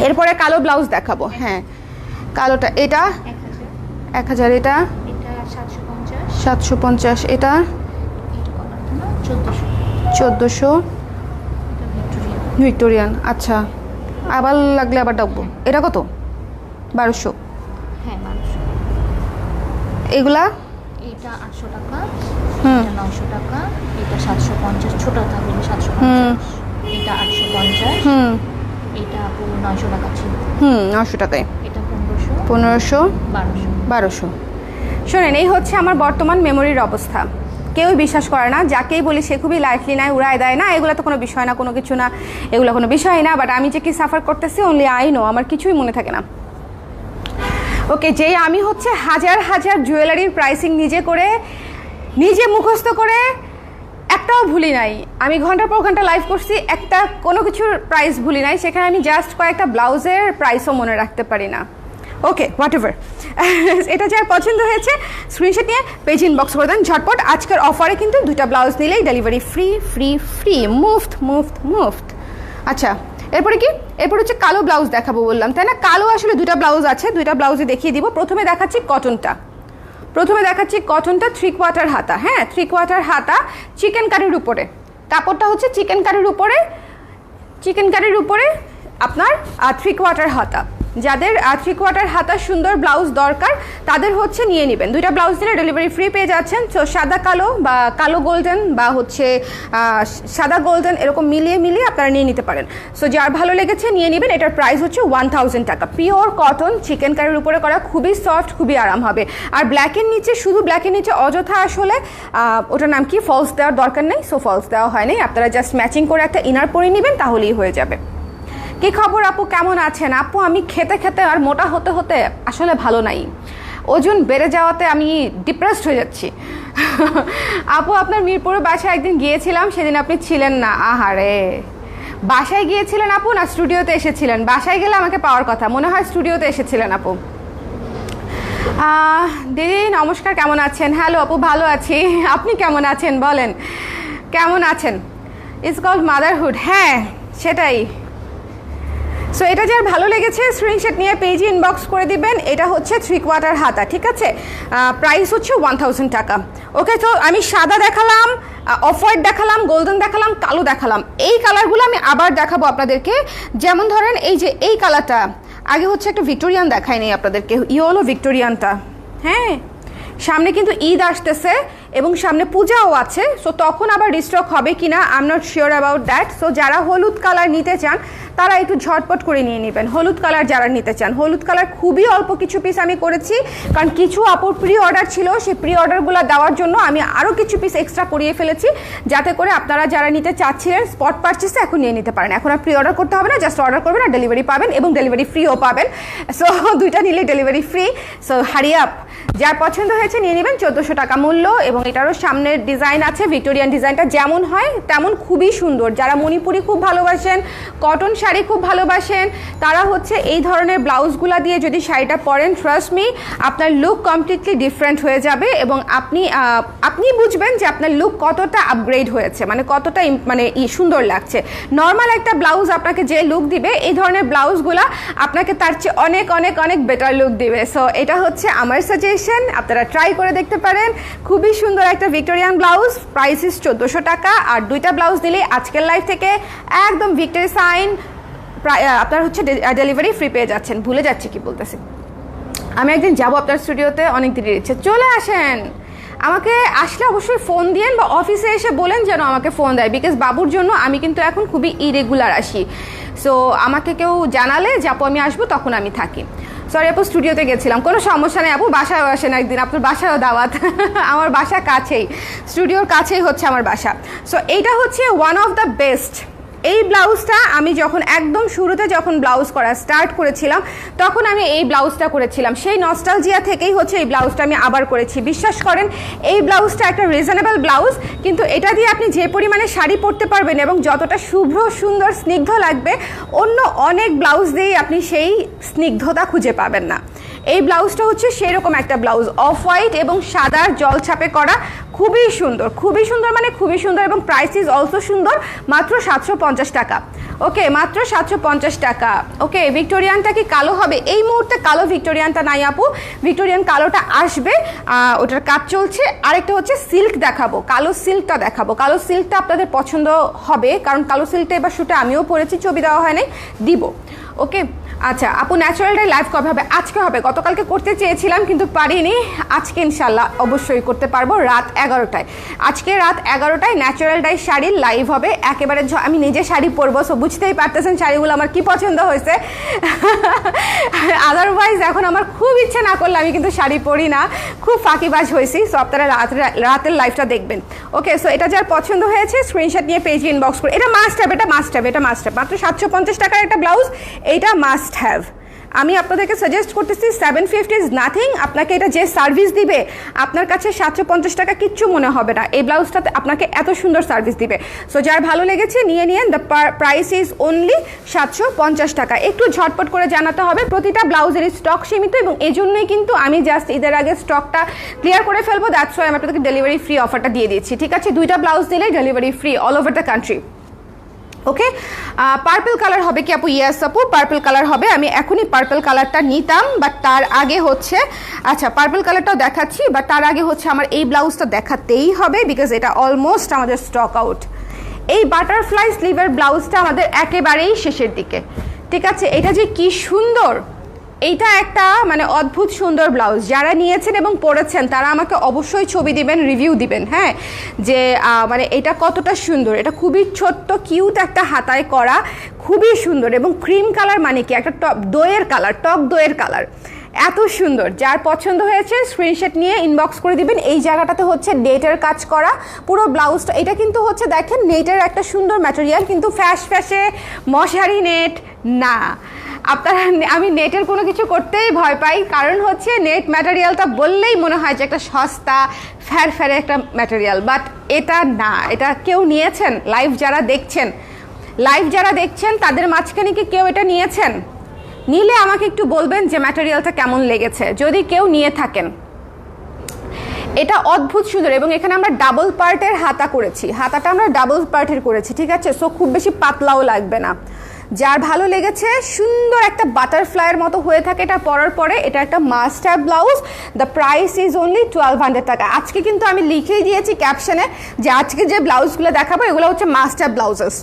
এরপরে কালো ব্লাউজ দেখাবো। হ্যাঁ, কালোটা, এটা 1000, এটা 750, এটা 1400 ভিক্টোরিয়ান। আচ্ছা, আবার লাগলে আবার ডাকবো। এটা কত? 1200। হ্যাঁ 1200। এগুলা এটা 800 টাকা, এটা 900 টাকা, এটা 750, ছোট থাকলে 750, এটা 850, এটা পুরো 900 টাকা ছিল। 900 টাকায়। এটা 1500, 1200। শোনেন, এই হচ্ছে আমার বর্তমান মেমোরির অবস্থা। কেউ বিশ্বাস করে না, যাকেই বলি সে খুবই লাইটলি নেয়, উড়ায় দেয়, না এগুলো তো কোনো বিষয় না, কোনো কিছু না, এগুলো কোনো বিষয় না। বাট আমি যে কি সাফার করতেছি অনলি আই নো, আমার কিছুই মনে থাকে না। ওকে, যে আমি হচ্ছে হাজার জুয়েলারির প্রাইসিং নিজে করে, নিজে মুখস্থ করে একটাও ভুলি নাই। আমি ঘন্টার পর ঘন্টা লাইভ করছি, একটা কোনো কিছুর প্রাইস ভুলি নাই, সেখানে আমি জাস্ট কয়েকটা ব্লাউজের প্রাইসও মনে রাখতে পারি না। ওকে, হোয়াট এভার। এটা যার পছন্দ হয়েছে স্ক্রিনশট নিয়ে পেজ ইনবক্স করে দেন ঝটপট। আজকের অফারে কিন্তু 2টা ব্লাউজ নিলেই ডেলিভারি ফ্রি, মুফট। আচ্ছা, এরপরে কি? এরপর হচ্ছে কালো ব্লাউজ দেখাবো বললাম, তাই না? কালো আসলে 2টা ব্লাউজ আছে, 2টা ব্লাউজে দেখিয়ে দিব। প্রথমে দেখাচ্ছি কটনটা, 3/4 হাতা। হ্যাঁ, 3/4 হাতা, চিকেন কারির উপরে, কাপড়টা হচ্ছে চিকেন কারির উপরে আপনার 3/4 হাতা। যাদের 3/4 হাতা সুন্দর ব্লাউজ দরকার তাদের হচ্ছে নিয়ে নেবেন। 2টা ব্লাউজ দিলে ডেলিভারি ফ্রি পেয়ে যাচ্ছেন। তো সাদা কালো বা কালো গোল্ডেন বা হচ্ছে সাদা গোল্ডেন এরকম মিলিয়ে আপনারা নিয়ে নিতে পারেন। সো যার ভালো লেগেছে নিয়ে নেবেন। এটার প্রাইস হচ্ছে 1000 টাকা। পিওর কটন চিকেন কারির উপরে করা, খুবই সফট, খুবই আরাম হবে। আর ব্ল্যাকের নিচে, শুধু ব্ল্যাকের নিচে অযথা আসলে ওটার নাম কি, ফলস দেওয়ার দরকার নেই। সো ফলস দেওয়া হয়নি, আপনারা জাস্ট ম্যাচিং করে একটা ইনার পরে নেবেন, তাহলেই হয়ে যাবে। কি খবর আপু, কেমন আছেন? আপু আমি খেতে খেতে আর মোটা হতে হতে আসলে ভালো নাই, ওজন বেড়ে যাওয়াতে আমি ডিপ্রেসড হয়ে যাচ্ছি। আপু আপনার মিরপুরে বাসায় একদিন গিয়েছিলাম, সেদিন আপনি ছিলেন না। আহারে, বাসায় গিয়েছিলেন আপু না স্টুডিওতে এসেছিলেন? বাসায় গেলে আমাকে পাওয়ার কথা, মনে হয় স্টুডিওতে এসেছিলেন আপু। দিদি নমস্কার, কেমন আছেন? হ্যালো আপু, ভালো আছি, আপনি কেমন আছেন বলেন, কেমন আছেন? ইটস কল্ড মাদারহুড, হ্যাঁ সেটাই। সো এটা যার ভালো লেগেছে স্ক্রিনশট নিয়ে পেজে ইনবক্স করে দিবেন। এটা হচ্ছে 3/4 হাতা, ঠিক আছে? প্রাইস হচ্ছে 1000 টাকা। ওকে, তো আমি সাদা দেখালাম, অফ হোয়াইট দেখালাম, গোল্ডেন দেখালাম, কালো দেখালাম। এই কালারগুলো আমি আবার দেখাবো আপনাদেরকে। যেমন ধরেন এই যে এই কালারটা, আগে হচ্ছে একটা ভিক্টোরিয়ান দেখাই নেই আপনাদেরকে, ইয়েলো ভিক্টোরিয়ানটা। হ্যাঁ, সামনে কিন্তু ঈদ আসতেছে এবং সামনে পূজাও আছে। সো তখন আবার রিস্টক হবে কিনা I am not sure about that. So যারা হলুদ কালার নিতে চান তারা একটু ঝটপট করে নিয়ে নেবেন। হলুদ কালার যারা নিতে চান, হলুদ কালার খুবই অল্প কিছু পিস আমি করেছি, কারণ কিছু আপুর প্রি অর্ডার ছিল, সেই প্রি অর্ডারগুলো দেওয়ার জন্য আমি আরও কিছু পিস এক্সট্রা করিয়ে ফেলেছি, যাতে করে আপনারা যারা নিতে চাচ্ছিলেন স্পট পারচেসে এখন নিয়ে নিতে পারেন। এখন আর প্রি অর্ডার করতে হবে না, জাস্ট অর্ডার করবেন আর ডেলিভারি পাবেন, এবং ডেলিভারি ফ্রিও পাবেন। সো দুইটা নিলে delivery free. So hurry up, যার পছন্দ হয়েছে নিয়ে নেবেন। 1400 টাকা মূল্য, এবং এটারও সামনের ডিজাইন আছে, ভিক্টোরিয়ান ডিজাইনটা যেমন হয় তেমন খুবই সুন্দর। যারা মণিপুরি খুব ভালোবাসেন, কটন শাড়ি খুব ভালোবাসেন, তারা হচ্ছে এই ধরনের ব্লাউজগুলো দিয়ে যদি শাড়িটা পরেন, ট্রাস্ট মি আপনার লুক কমপ্লিটলি ডিফারেন্ট হয়ে যাবে, এবং আপনি বুঝবেন যে আপনার লুক কতটা আপগ্রেড হয়েছে, মানে কতটা সুন্দর লাগছে। নর্মাল একটা ব্লাউজ আপনাকে যে লুক দিবে, এই ধরনের ব্লাউজগুলো আপনাকে তার চেয়ে অনেক অনেক অনেক বেটার লুক দিবে। সো এটা হচ্ছে আমার সাজেশন, আপনারা ট্রাই করে দেখতে পারেন। খুবই সুন্দর একটা ভিক্টোরিয়ান ব্লাউজ, প্রাইস ইস 1400 টাকা। আর দুইটা ব্লাউজ দিলে আজকের লাইফ থেকে একদম ভিক্টোরি সাইন আপনার হচ্ছে ডেলিভারি ফ্রি পেয়ে যাচ্ছেন। ভুলে যাচ্ছি কি বলতেছি, আমি একদিন যাবো আপনার স্টুডিওতে, অনেক দিনের ইচ্ছে। চলে আসেন, আমাকে আসলে অবশ্যই ফোন দিয়েন, বা অফিসে এসে বলেন যেন আমাকে ফোন দেয়, বিকজ বাবুর জন্য আমি কিন্তু এখন খুবই ইরেগুলার আসি। সো আমাকে কেউ জানালে যে আপু আমি আসবো, তখন আমি থাকি। সরি আপু, স্টুডিওতে গেছিলাম, কোনো সমস্যা নেই আপু, বাসায় আসেন একদিন, আপনার বাসায়ও দাওয়াত। আমার বাসা কাছেই, স্টুডিওর কাছেই হচ্ছে আমার বাসা। সো এইটা হচ্ছে ওয়ান অফ দ্য বেস্ট। এই ব্লাউজটা আমি যখন একদম শুরুতে যখন ব্লাউজ করা স্টার্ট করেছিলাম, তখন আমি এই ব্লাউজটা করেছিলাম। সেই নস্টালজিয়া থেকেই হচ্ছে এই ব্লাউজটা আমি আবার করেছি। বিশ্বাস করেন, এই ব্লাউজটা একটা রিজনেবল ব্লাউজ, কিন্তু এটা দিয়ে আপনি যে পরিমাণে শাড়ি পরতে পারবেন এবং যতটা শুভ্র সুন্দর স্নিগ্ধ লাগবে, অন্য অনেক ব্লাউজ দিয়েই আপনি সেই স্নিগ্ধতা খুঁজে পাবেন না। এই ব্লাউজটা হচ্ছে সেরকম একটা ব্লাউজ, অফ হোয়াইট এবং সাদার জলছাপে করা, খুবই সুন্দর, খুবই সুন্দর, মানে খুবই সুন্দর, এবং প্রাইস ইজ অলসো সুন্দর, মাত্র 750 টাকা। ওকে, মাত্র 750 টাকা। ওকে, ভিক্টোরিয়ানটা কি কালো হবে? এই মুহূর্তে কালো ভিক্টোরিয়ানটা নাই আপু, ভিক্টোরিয়ান কালোটা আসবে, ওটার কাজ চলছে। আরেকটা হচ্ছে সিল্ক দেখাবো, কালো সিল্কটা দেখাবো। কালো সিল্কটা আপনাদের পছন্দ হবে, কারণ কালো সিল্কটা এবার শুটে আমিও পরেছি, ছবি দেওয়া হয় নাই, দিব। ওকে, আচ্ছা আপু ন্যাচারাল ডাই লাইভ কবে হবে? আজকে হবে, গতকালকে করতে চেয়েছিলাম কিন্তু পারিনি, আজকে ইনশাল্লাহ অবশ্যই করতে পারবো রাত 11টায়। আজকে রাত 11টায় ন্যাচারাল ডাই শাড়ির লাইভ হবে। একেবারে আমি নিজে শাড়ি পরবো, সো বুঝতেই পারতেছেন শাড়িগুলো আমার কি পছন্দ হয়েছে। আদারওয়াইজ এখন আমার খুব ইচ্ছে না করলে আমি কিন্তু শাড়ি পরি না, খুব ফাঁকিবাজ হয়েছি। সো আপনারা রাতের লাইভটা দেখবেন। ওকে, সো এটা যার পছন্দ হয়েছে স্ক্রিনশট নিয়ে পেজে ইনবক্স করে। এটা মাস্ট হ্যাভ, এটা মাস্ট হ্যাভ, এটা মাস্ট হ্যাভ। মাত্র 750 টাকার একটা ব্লাউজ, এইটা মাস্ট হ্যাভ। আমি আপনাদেরকে সাজেস্ট করতেছি, 750 ইজ নাথিং। আপনাকে এটা যে সার্ভিস দিবে, আপনার কাছে 750 টাকা কিচ্ছু মনে হবে না। এই ব্লাউজটাতে আপনাকে এত সুন্দর সার্ভিস দিবে। সো যার ভালো লেগেছে নিয়ে নিন। দ্য প্রাইস ইজ অনলি 750 টাকা। একটু ঝটপট করে জানাতে হবে, প্রতিটা ব্লাউজের স্টক সীমিত, এবং এই জন্যই কিন্তু আমি জাস্ট ঈদের আগে স্টকটা ক্লিয়ার করে ফেলবো। দ্যাটস ওয়াই আমি আপনাদেরকে ডেলিভারি ফ্রি অফারটা দিয়ে দিচ্ছি। ঠিক আছে, দুইটা ব্লাউজ দিলে delivery free all over the country. Okay, purple colour হবে কি আপু? ইয়েস আপু, পার্পল কালার হবে। আমি এখনই পার্পল কালারটা নিতাম, বাট তার আগে হচ্ছে, আচ্ছা পার্পল কালারটাও দেখাচ্ছি, বাট তার আগে হচ্ছে আমার এই ব্লাউজটা দেখাতেই হবে, বিকজ এটা অলমোস্ট আমাদের স্টক আউট। এই বাটারফ্লাই স্লিভের ব্লাউজটা আমাদের একেবারেই শেষের দিকে। ঠিক আছে, এটা যে কি সুন্দর, এইটা একটা মানে অদ্ভুত সুন্দর ব্লাউজ, যারা নিয়েছেন এবং পরেছেন তারা আমাকে অবশ্যই ছবি দিবেন, রিভিউ দিবেন, হ্যাঁ, যে মানে এটা কতটা সুন্দর। এটা খুবই ছোট্ট কিউট একটা হাতায় করা, খুবই সুন্দর এবং ক্রিম কালার, মানে কি একটা টক দইয়ের কালার, এত সুন্দর। যার পছন্দ হয়েছে স্ক্রিনশট নিয়ে ইনবক্স করে দিবেন। এই জায়গাটাতে হচ্ছে নেটের কাজ করা পুরো ব্লাউজটা। এটা কিন্তু হচ্ছে দেখেন নেটের একটা সুন্দর ম্যাটেরিয়াল, কিন্তু ফ্যাশে মশারি নেট না। আপনারা, আমি নেটের কোনো কিছু করতেই ভয় পাই, কারণ হচ্ছে নেট ম্যাটেরিয়ালটা বললেই মনে হয় যে একটা সস্তা ফ্যারে একটা ম্যাটেরিয়াল, বাট এটা না। এটা কেউ নিয়েছেন? লাইভ যারা দেখছেন তাদের মাঝখানে কি কেউ এটা নিয়েছেন? নিলে আমাকে একটু বলবেন যে ম্যাটেরিয়ালটা কেমন লেগেছে, যদি কেউ নিয়ে থাকেন। এটা অদ্ভুত সুন্দর এবং এখানে আমরা ডাবল পার্টের হাতা করেছি, হাতাটা আমরা ডাবল পার্টের করেছি, ঠিক আছে? সো খুব বেশি পাতলাও লাগবে না। যার ভালো লেগেছে, সুন্দর একটা বাটারফ্লাইয়ের মতো হয়ে থাকে এটা পরার পরে। এটা একটা must have blouse. The price is only 1200 টাকা। আজকে কিন্তু আমি লিখেই দিয়েছি ক্যাপশনে যে আজকে যে ব্লাউজগুলো দেখাবো এগুলো হচ্ছে মাস্ট হ্যাভ ব্লাউজেস।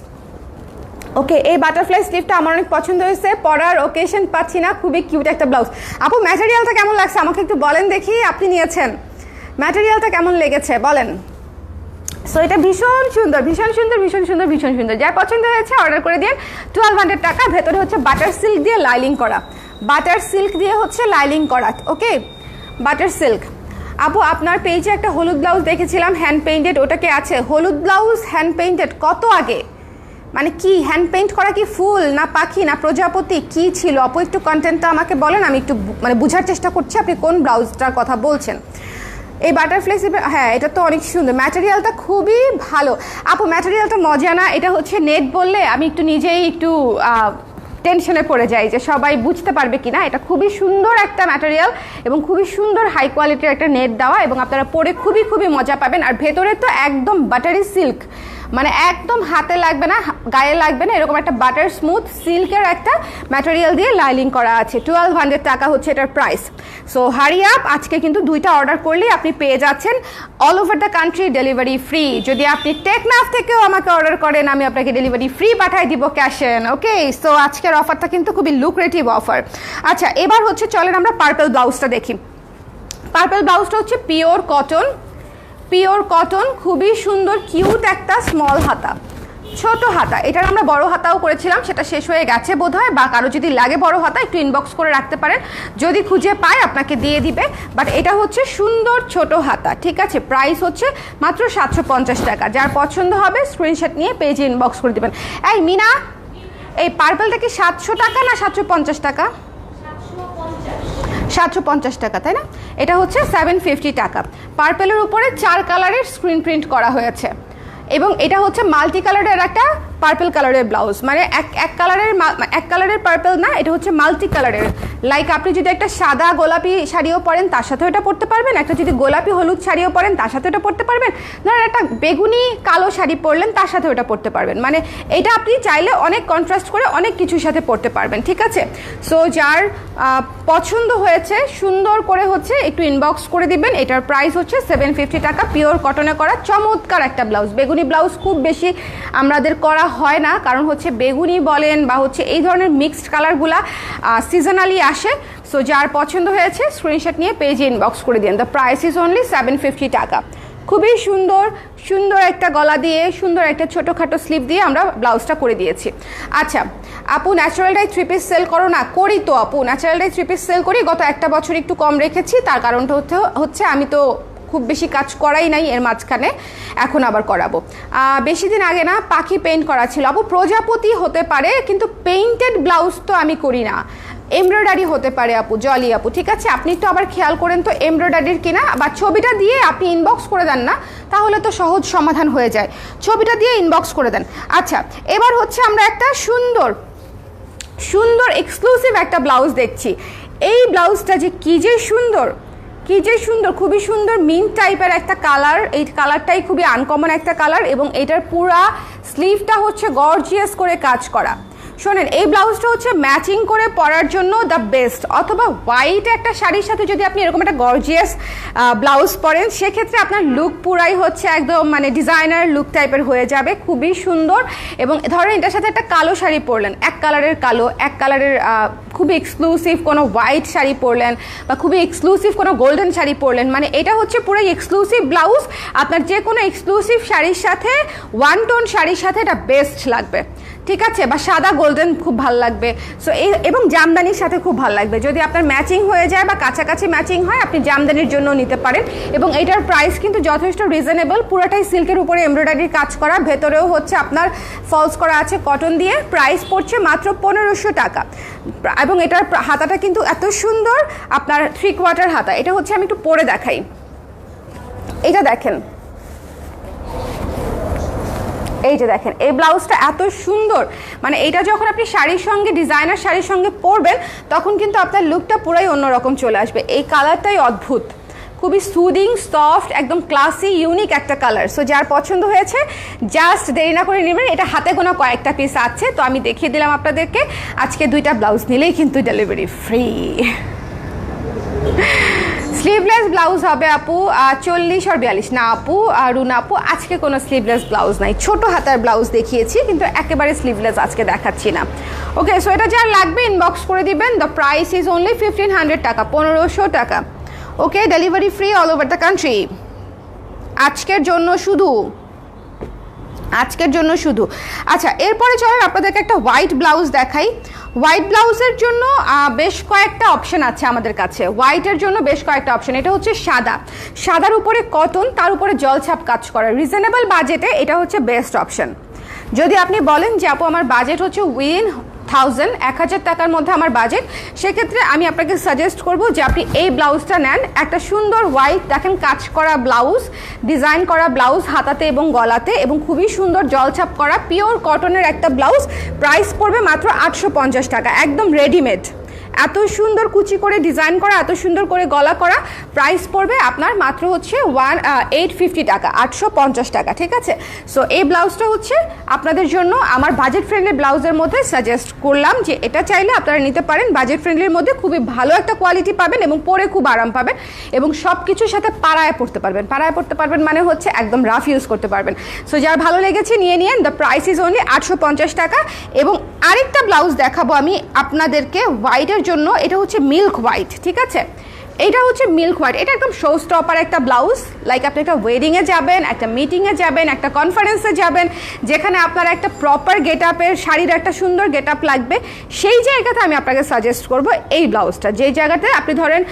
ওকে, এই বাটারফ্লাই স্লিভটা আমার অনেক পছন্দ হয়েছে, পরার ওকেশন পাচ্ছি না, খুবই কিউট একটা ব্লাউজ। আপু ম্যাটেরিয়ালটা কেমন লাগছে আমাকে একটু বলেন দেখি, আপনি নিয়েছেন, ম্যাটেরিয়ালটা কেমন লেগেছে বলেন। সো এটা ভীষণ সুন্দর। যার পছন্দ হয়েছে অর্ডার করে দিন। 1200 টাকা। ভেতরে হচ্ছে বাটার সিল্ক দিয়ে লাইলিং করা, ওকে, বাটার সিল্ক। আপু আপনার পেজে একটা হলুদ ব্লাউজ দেখেছিলাম হ্যান্ড পেইন্টেড, ওটা কি আছে? হলুদ ব্লাউজ হ্যান্ড পেইন্টেড কত আগে? মানে কি হ্যান্ড পেইন্ট করা, কি ফুল না পাখি না প্রজাপতি, কি ছিল আপু? একটু কন্টেন্টটা আমাকে বলেন, আমি একটু মানে বোঝার চেষ্টা করছি আপনি কোন ব্লাউজটার কথা বলছেন। এই বাটারফ্লাই, হ্যাঁ এটা তো অনেক সুন্দর, ম্যাটেরিয়ালটা খুবই ভালো। আপু ম্যাটেরিয়ালটা মজা না? এটা হচ্ছে নেট বললে আমি একটু নিজেই একটু টেনশনে পড়ে যাই যে সবাই বুঝতে পারবে কিনা। এটা খুবই সুন্দর একটা ম্যাটেরিয়াল এবং খুবই সুন্দর হাই কোয়ালিটির একটা নেট দেওয়া, এবং আপনারা পরে খুবই মজা পাবেন। আর ভেতরে তো একদম বাটারি সিল্ক, মানে একদম হাতে লাগবে না, গায়ে লাগবে না, এরকম একটা বাটার স্মুথ সিল্কের একটা ম্যাটেরিয়াল দিয়ে লাইলিং করা আছে। 1200 টাকা হচ্ছে এটার প্রাইস। সো হারি আপ, আজকে কিন্তু 2টা অর্ডার করলেই আপনি পেয়ে যাচ্ছেন all over the country delivery free. যদি আপনি টেকনাফ থেকেও আমাকে অর্ডার করেন, আমি আপনাকে ডেলিভারি ফ্রি পাঠিয়ে দিব ক্যাশ অন। ওকে, সো আজকের অফারটা কিন্তু খুবই লুক্রেটিভ অফার। আচ্ছা, এবার হচ্ছে চলেন আমরা পার্পল ব্লাউজটা দেখি। পার্পল ব্লাউজটা হচ্ছে পিওর কটন, খুবই সুন্দর কিউট একটা স্মল হাতা, ছোট হাতা। এটার আমরা বড় হাতাও করেছিলাম, সেটা শেষ হয়ে গেছে বোধহয়, বা কারো যদি লাগে বড় হাতা একটু ইনবক্স করে রাখতে পারেন, যদি খুঁজে পায় আপনাকে দিয়ে দিবে। বাট এটা হচ্ছে সুন্দর ছোট হাতা, ঠিক আছে? প্রাইস হচ্ছে মাত্র 750 টাকা। যার পছন্দ হবে স্ক্রিনশট নিয়ে পেজে ইনবক্স করে দেবেন। এই মিনা, এই পার্পলটা কি 700 টাকা না 750 টাকা? 750 টাকা, তাই না? এটা হচ্ছে 750 টাকা। পার্পেলের উপরে 4 কালারের স্ক্রিন প্রিন্ট করা হয়েছে এবং এটা হচ্ছে মাল্টি কালারের একটা পার্পল কালারের ব্লাউজ, মানে এক কালারের পার্পল না, এটা হচ্ছে মাল্টি কালারের। লাইক আপনি যদি একটা সাদা গোলাপি শাড়িও পরেন তার সাথেও এটা পরতে পারবেন, একটা যদি গোলাপি হলুদ শাড়িও পরেন তার সাথে এটা পরতে পারবেন, ধরেন একটা বেগুনি কালো শাড়ি পরলেন তার সাথে ওটা পরতে পারবেন। মানে এটা আপনি চাইলে অনেক কন্ট্রাস্ট করে অনেক কিছুর সাথে পরতে পারবেন, ঠিক আছে? সো যার পছন্দ হয়েছে সুন্দর করে হচ্ছে একটু ইনবক্স করে দিবেন। এটার প্রাইস হচ্ছে 750 টাকা। পিওর কটনে করা চমৎকার একটা ব্লাউজ। বেগুনি ব্লাউজ খুব বেশি আমাদের করা হয় না, কারণ হচ্ছে বেগুনি বলেন বা হচ্ছে এই ধরনের মিক্সড কালারগুলা সিজনালি আসে। সো যার পছন্দ হয়েছে স্ক্রিনশট নিয়ে পেজে ইনবক্স করে দিন। দ্য প্রাইস ইজ অনলি 750 টাকা। খুবই সুন্দর একটা গলা দিয়ে সুন্দর একটা ছোটোখাটো স্লিভ দিয়ে আমরা ব্লাউজটা করে দিয়েছি। আচ্ছা আপু, ন্যাচারাল ডাই 3 পিস সেল করো না? করি তো আপু, ন্যাচারাল ডাই 3 পিস সেল করি। গত একটা বছর একটু কম রেখেছি, তার কারণটা হচ্ছে আমি তো খুব বেশি কাজ করাই নাই এর মাঝখানে, এখন আবার করাবো। বেশি দিন আগে না পাখি পেইন্ট করা ছিল আপু, প্রজাপতি হতে পারে, কিন্তু পেইন্টেড ব্লাউজ তো আমি করি না। এমব্রয়ডারি হতে পারে আপু, জলি আপু, ঠিক আছে? আপনি একটু আবার খেয়াল করেন তো এমব্রয়ডারির কিনা, বা ছবিটা দিয়ে আপনি ইনবক্স করে দেন না, তাহলে তো সহজ সমাধান হয়ে যায়। ছবিটা দিয়ে ইনবক্স করে দেন। আচ্ছা, এবার হচ্ছে আমরা একটা সুন্দর এক্সক্লুসিভ একটা ব্লাউজ দেখছি। এই ব্লাউজটা যে কি যে সুন্দর, খুবই সুন্দর মিন্ট টাইপের একটা কালার। এই কালারটাই খুবই আনকমন একটা কালার এবং এটার পুরা স্লিভটা হচ্ছে গর্জিয়াস করে কাজ করা। শোনেন, এই ব্লাউজটা হচ্ছে ম্যাচিং করে পরার জন্য দ্য বেস্ট, অথবা হোয়াইট একটা শাড়ির সাথে যদি আপনি এরকম একটা গর্জিয়াস ব্লাউজ পরেন, সেক্ষেত্রে আপনার লুক পুরাই হচ্ছে একদম মানে ডিজাইনার লুক টাইপের হয়ে যাবে, খুবই সুন্দর। এবং ধরেন এটার সাথে একটা কালো শাড়ি পরলেন, এক কালারের কালো, এক কালারের খুবই এক্সক্লুসিভ কোনো হোয়াইট শাড়ি পরলেন, বা খুবই এক্সক্লুসিভ কোনো গোল্ডেন শাড়ি পরলেন, মানে এটা হচ্ছে পুরো এক্সক্লুসিভ ব্লাউজ। আপনার যে কোনো এক্সক্লুসিভ শাড়ির সাথে, ওয়ান টোন শাড়ির সাথে এটা বেস্ট লাগবে, ঠিক আছে? বা সাদা গোল্ডেন খুব ভালো লাগবে। সো এবং জামদানির সাথে খুব ভালো লাগবে। যদি আপনার ম্যাচিং হয়ে যায় বা কাছাকাছি ম্যাচিং হয়, আপনি জামদানির জন্য নিতে পারেন। এবং এটার প্রাইস কিন্তু যথেষ্ট রিজনেবল, পুরোটাই সিল্কের উপরে এমব্রয়ডারির কাজ করা, ভেতরেও হচ্ছে আপনার ফলস করা আছে কটন দিয়ে। প্রাইস পড়ছে মাত্র 1500 টাকা। এবং এটার হাতাটা কিন্তু এত সুন্দর, আপনার 3/4 হাতা। এটা হচ্ছে আমি একটু পরে দেখাই, এটা দেখেন, এই যে দেখেন, এই ব্লাউজটা এত সুন্দর, মানে এটা যখন আপনি শাড়ির সঙ্গে, ডিজাইনার শাড়ির সঙ্গে পরবেন, তখন কিন্তু আপনার লুকটা পুরাই অন্যরকম চলে আসবে। এই কালারটাই অদ্ভুত, খুবই সুদিং, সফট, একদম ক্লাসি, ইউনিক একটা কালার। সো যার পছন্দ হয়েছে জাস্ট দেরি না করে নেবেন। এটা হাতে গোনা কয়েকটা পিস আছে, তো আমি দেখিয়ে দিলাম আপনাদেরকে। আজকে 2টা ব্লাউজ নিলেই কিন্তু ডেলিভারি ফ্রি। স্লিভলেস ব্লাউজ হবে আপু 40 আর 42। না আপু, রুনা আপু, আজকে কোনো স্লিভলেস ব্লাউজ নাই। ছোট হাতার ব্লাউজ দেখিয়েছি, কিন্তু একেবারে স্লিভলেস আজকে দেখাচ্ছি না। ওকে, সো এটা যার লাগবে ইনবক্স করে দিবেন। দ্য প্রাইস ইজ অনলি 1500 টাকা, 1500 টাকা। Okay, delivery free all over the country. আজকের জন্য শুধু, আজকের জন্য শুধু। আচ্ছা, এরপরে চলেন আপনাদেরকে একটা হোয়াইট ব্লাউজ দেখাই। হোয়াইট ব্লাউজের জন্য বেশ কয়েকটা অপশন আছে আমাদের কাছে। হোয়াইটের জন্য বেশ কয়েকটা অপশন। এটা হচ্ছে সাদা, সাদার উপরে কটন, তার উপরে জলছাপ কাজ করা, রিজনেবল বাজেটে এটা হচ্ছে বেস্ট অপশন। যদি আপনি বলেন যে আপু আমার বাজেট হচ্ছে উইদিন 1000 টাকার মধ্যে আমার বাজেট, সেক্ষেত্রে আমি আপনাকে সাজেস্ট করব যে আপনি এই ব্লাউজটা নেন। একটা সুন্দর হোয়াইট দেখেন কাজ করা ব্লাউজ, ডিজাইন করা ব্লাউজ হাতাতে এবং গলাতে, এবং খুবই সুন্দর জলছাপ করা পিওর কটনের একটা ব্লাউজ। প্রাইস পড়বে মাত্র 850 টাকা, একদম রেডিমেড। এত সুন্দর কুচি করে ডিজাইন করা, এত সুন্দর করে গলা করা, প্রাইস পড়বে আপনার মাত্র হচ্ছে 850 টাকা, 850 টাকা, ঠিক আছে? সো এই ব্লাউজটা হচ্ছে আপনাদের জন্য আমার বাজেট ফ্রেন্ডলি ব্লাউজের মধ্যে সাজেস্ট করলাম যে এটা চাইলে আপনারা নিতে পারেন। বাজেট ফ্রেন্ডলির মধ্যে খুবই ভালো একটা কোয়ালিটি পাবেন এবং পরে খুব আরাম পাবেন, এবং সব কিছুর সাথে পাড়ায় পড়তে পারবেন। পাড়ায় পড়তে পারবেন মানে হচ্ছে একদম রাফ ইউজ করতে পারবেন। সো যার ভালো লেগেছে নিয়ে নিন। দ্য প্রাইস ইজ অনলি 850 টাকা। এবং আরেকটা ব্লাউজ দেখাবো আমি আপনাদেরকে হোয়াইটের জন্য। এটা হচ্ছে মিল্ক হোয়াইট, ঠিক আছে? এটা হচ্ছে মিল্ক হোয়াইট। এটা একদম শো স্টপার একটা ব্লাউজ। লাইক আপনি একটা ওয়েডিংয়ে যাবেন, একটা মিটিংয়ে যাবেন, একটা কনফারেন্সে যাবেন, যেখানে আপনার একটা প্রপার গেট আপের, শাড়ির একটা সুন্দর গেট আপ লাগবে, সেই জায়গাতে আমি আপনাকে সাজেস্ট করব এই ব্লাউজটা। যেই জায়গাতে আপনি ধরেন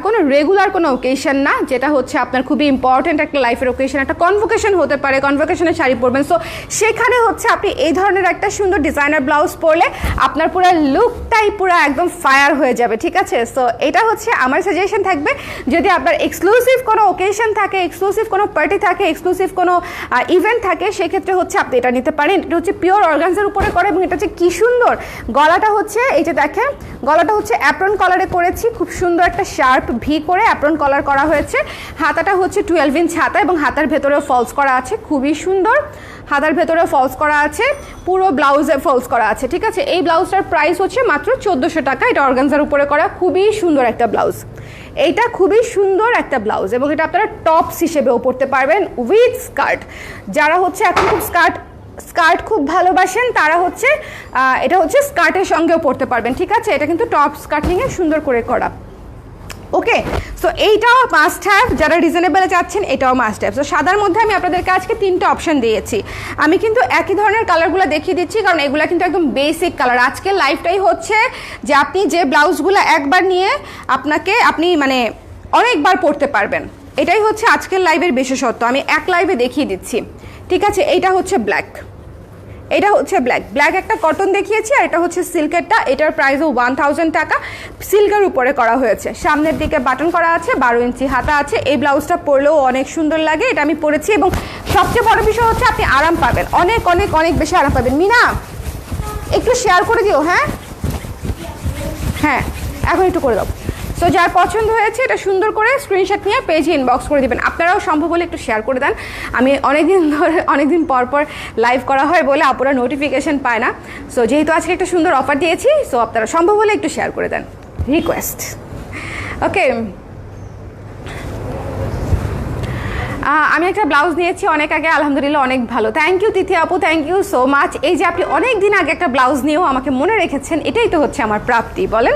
কোনো রেগুলার কোনো ওকেশন না, যেটা হচ্ছে আপনার খুবই ইম্পর্টেন্ট একটা লাইফের ওকেশন, একটা কনভোকেশন হতে পারে, কনভোকেশনের শাড়ি পরবেন। সো সেখানে হচ্ছে আপনি এই ধরনের একটা সুন্দর ডিজাইনার ব্লাউজ পরলে আপনার পুরো লুকটাই পুরো একদম ফায়ার হয়ে যাবে, ঠিক আছে? সো এটা হচ্ছে আমার সাজেশন থাকবে। যদি আপনার এক্সক্লুসিভ কোনো ওকেশন থাকে, এক্সক্লুসিভ কোনো পার্টি থাকে, এক্সক্লুসিভ কোনো ইভেন্ট থাকে, সেক্ষেত্রে হচ্ছে আপনি এটা নিতে পারেন। এটা হচ্ছে পিওর অর্গানজার উপরে করে, এবং এটা হচ্ছে কি সুন্দর গলাটা হচ্ছে, এই যে দেখেন গলাটা হচ্ছে অ্যাপ্রন কলারে করেছি, খুব সুন্দর একটা শার্প ভি করে অ্যাপ্রন কলার করা হয়েছে। হাতাটা হচ্ছে 12 ইঞ্চ হাতা, এবং হাতার ভেতরেও ফলস করা আছে, খুবই সুন্দর। হাতার ভেতরে ফলস করা আছে, পুরো ব্লাউজে ফলস করা আছে, ঠিক আছে? এই ব্লাউজটার প্রাইস হচ্ছে মাত্র 1400 টাকা। এটা অর্গানজার উপরে করা, খুবই সুন্দর একটা ব্লাউজ। এইটা খুবই সুন্দর একটা ব্লাউজ, এবং এটা আপনারা টপস হিসেবেও পরতে পারবেন উইথ স্কার্ট। যারা হচ্ছে এখন খুব স্কার্ট খুব ভালোবাসেন, তারা হচ্ছে এটা হচ্ছে স্কার্টের সঙ্গেও পরতে পারবেন, ঠিক আছে? এটা কিন্তু টপ স্কার্টিংয়ে সুন্দর করে করা। ওকে, সো এইটাও মাস্ট হ্যাভ। যারা রিজনেবলে যাচ্ছেন এটাও মাস্ট হ্যাভ। সো সাদার মধ্যে আমি আপনাদেরকে আজকে 3টা অপশন দিয়েছি। আমি কিন্তু একই ধরনের কালারগুলো দেখিয়ে দিচ্ছি, কারণ এগুলো কিন্তু একদম বেসিক কালার। আজকের লাইফটাই হচ্ছে যে আপনি যে ব্লাউজগুলো একবার নিয়ে আপনি মানে অনেকবার পরতে পারবেন, এটাই হচ্ছে আজকের লাইভের বিশেষত্ব। আমি এক লাইভে দেখিয়ে দিচ্ছি, ঠিক আছে? এইটা হচ্ছে ব্ল্যাক, এটা হচ্ছে ব্ল্যাক একটা কটন দেখিয়েছি, আর এটা হচ্ছে সিল্কেরটা। এটার প্রাইসও 1000 টাকা, সিল্কের উপরে করা হয়েছে। সামনের দিকে বাটন করা আছে, 12 ইঞ্চি হাতা আছে। এই ব্লাউজটা পরলেও অনেক সুন্দর লাগে, এটা আমি পরেছি। এবং সবচেয়ে বড় বিষয় হচ্ছে আপনি আরাম পাবেন, অনেক অনেক অনেক বেশি আরাম পাবেন। মিনা একটু শেয়ার করে দিও। হ্যাঁ, এখন একটু করে দাও। সো যার পছন্দ হয়েছে এটা সুন্দর করে স্ক্রিনশট নিয়ে পেজে ইনবক্স করে দিবেন। আপনারাও সম্ভব হলে একটু শেয়ার করে দেন। আমি অনেকদিন পর লাইভ করা হয় বলে আপনারা নোটিফিকেশন পায় না। সো যেহেতু আজকে একটা সুন্দর অফার দিয়েছি, সো আপনারা সম্ভব হলে একটু শেয়ার করে দেন, রিকোয়েস্ট। ওকে, আমি একটা ব্লাউজ নিয়েছি অনেক আগে, আলহামদুলিল্লাহ অনেক ভালো। থ্যাংক ইউ তিথি আপু, থ্যাংক ইউ সো মাচ। এই যে আপনি অনেক দিন আগে একটা ব্লাউজ নিয়েও আমাকে মনে রেখেছেন, এটাই তো হচ্ছে আমার প্রাপ্তি। বলেন,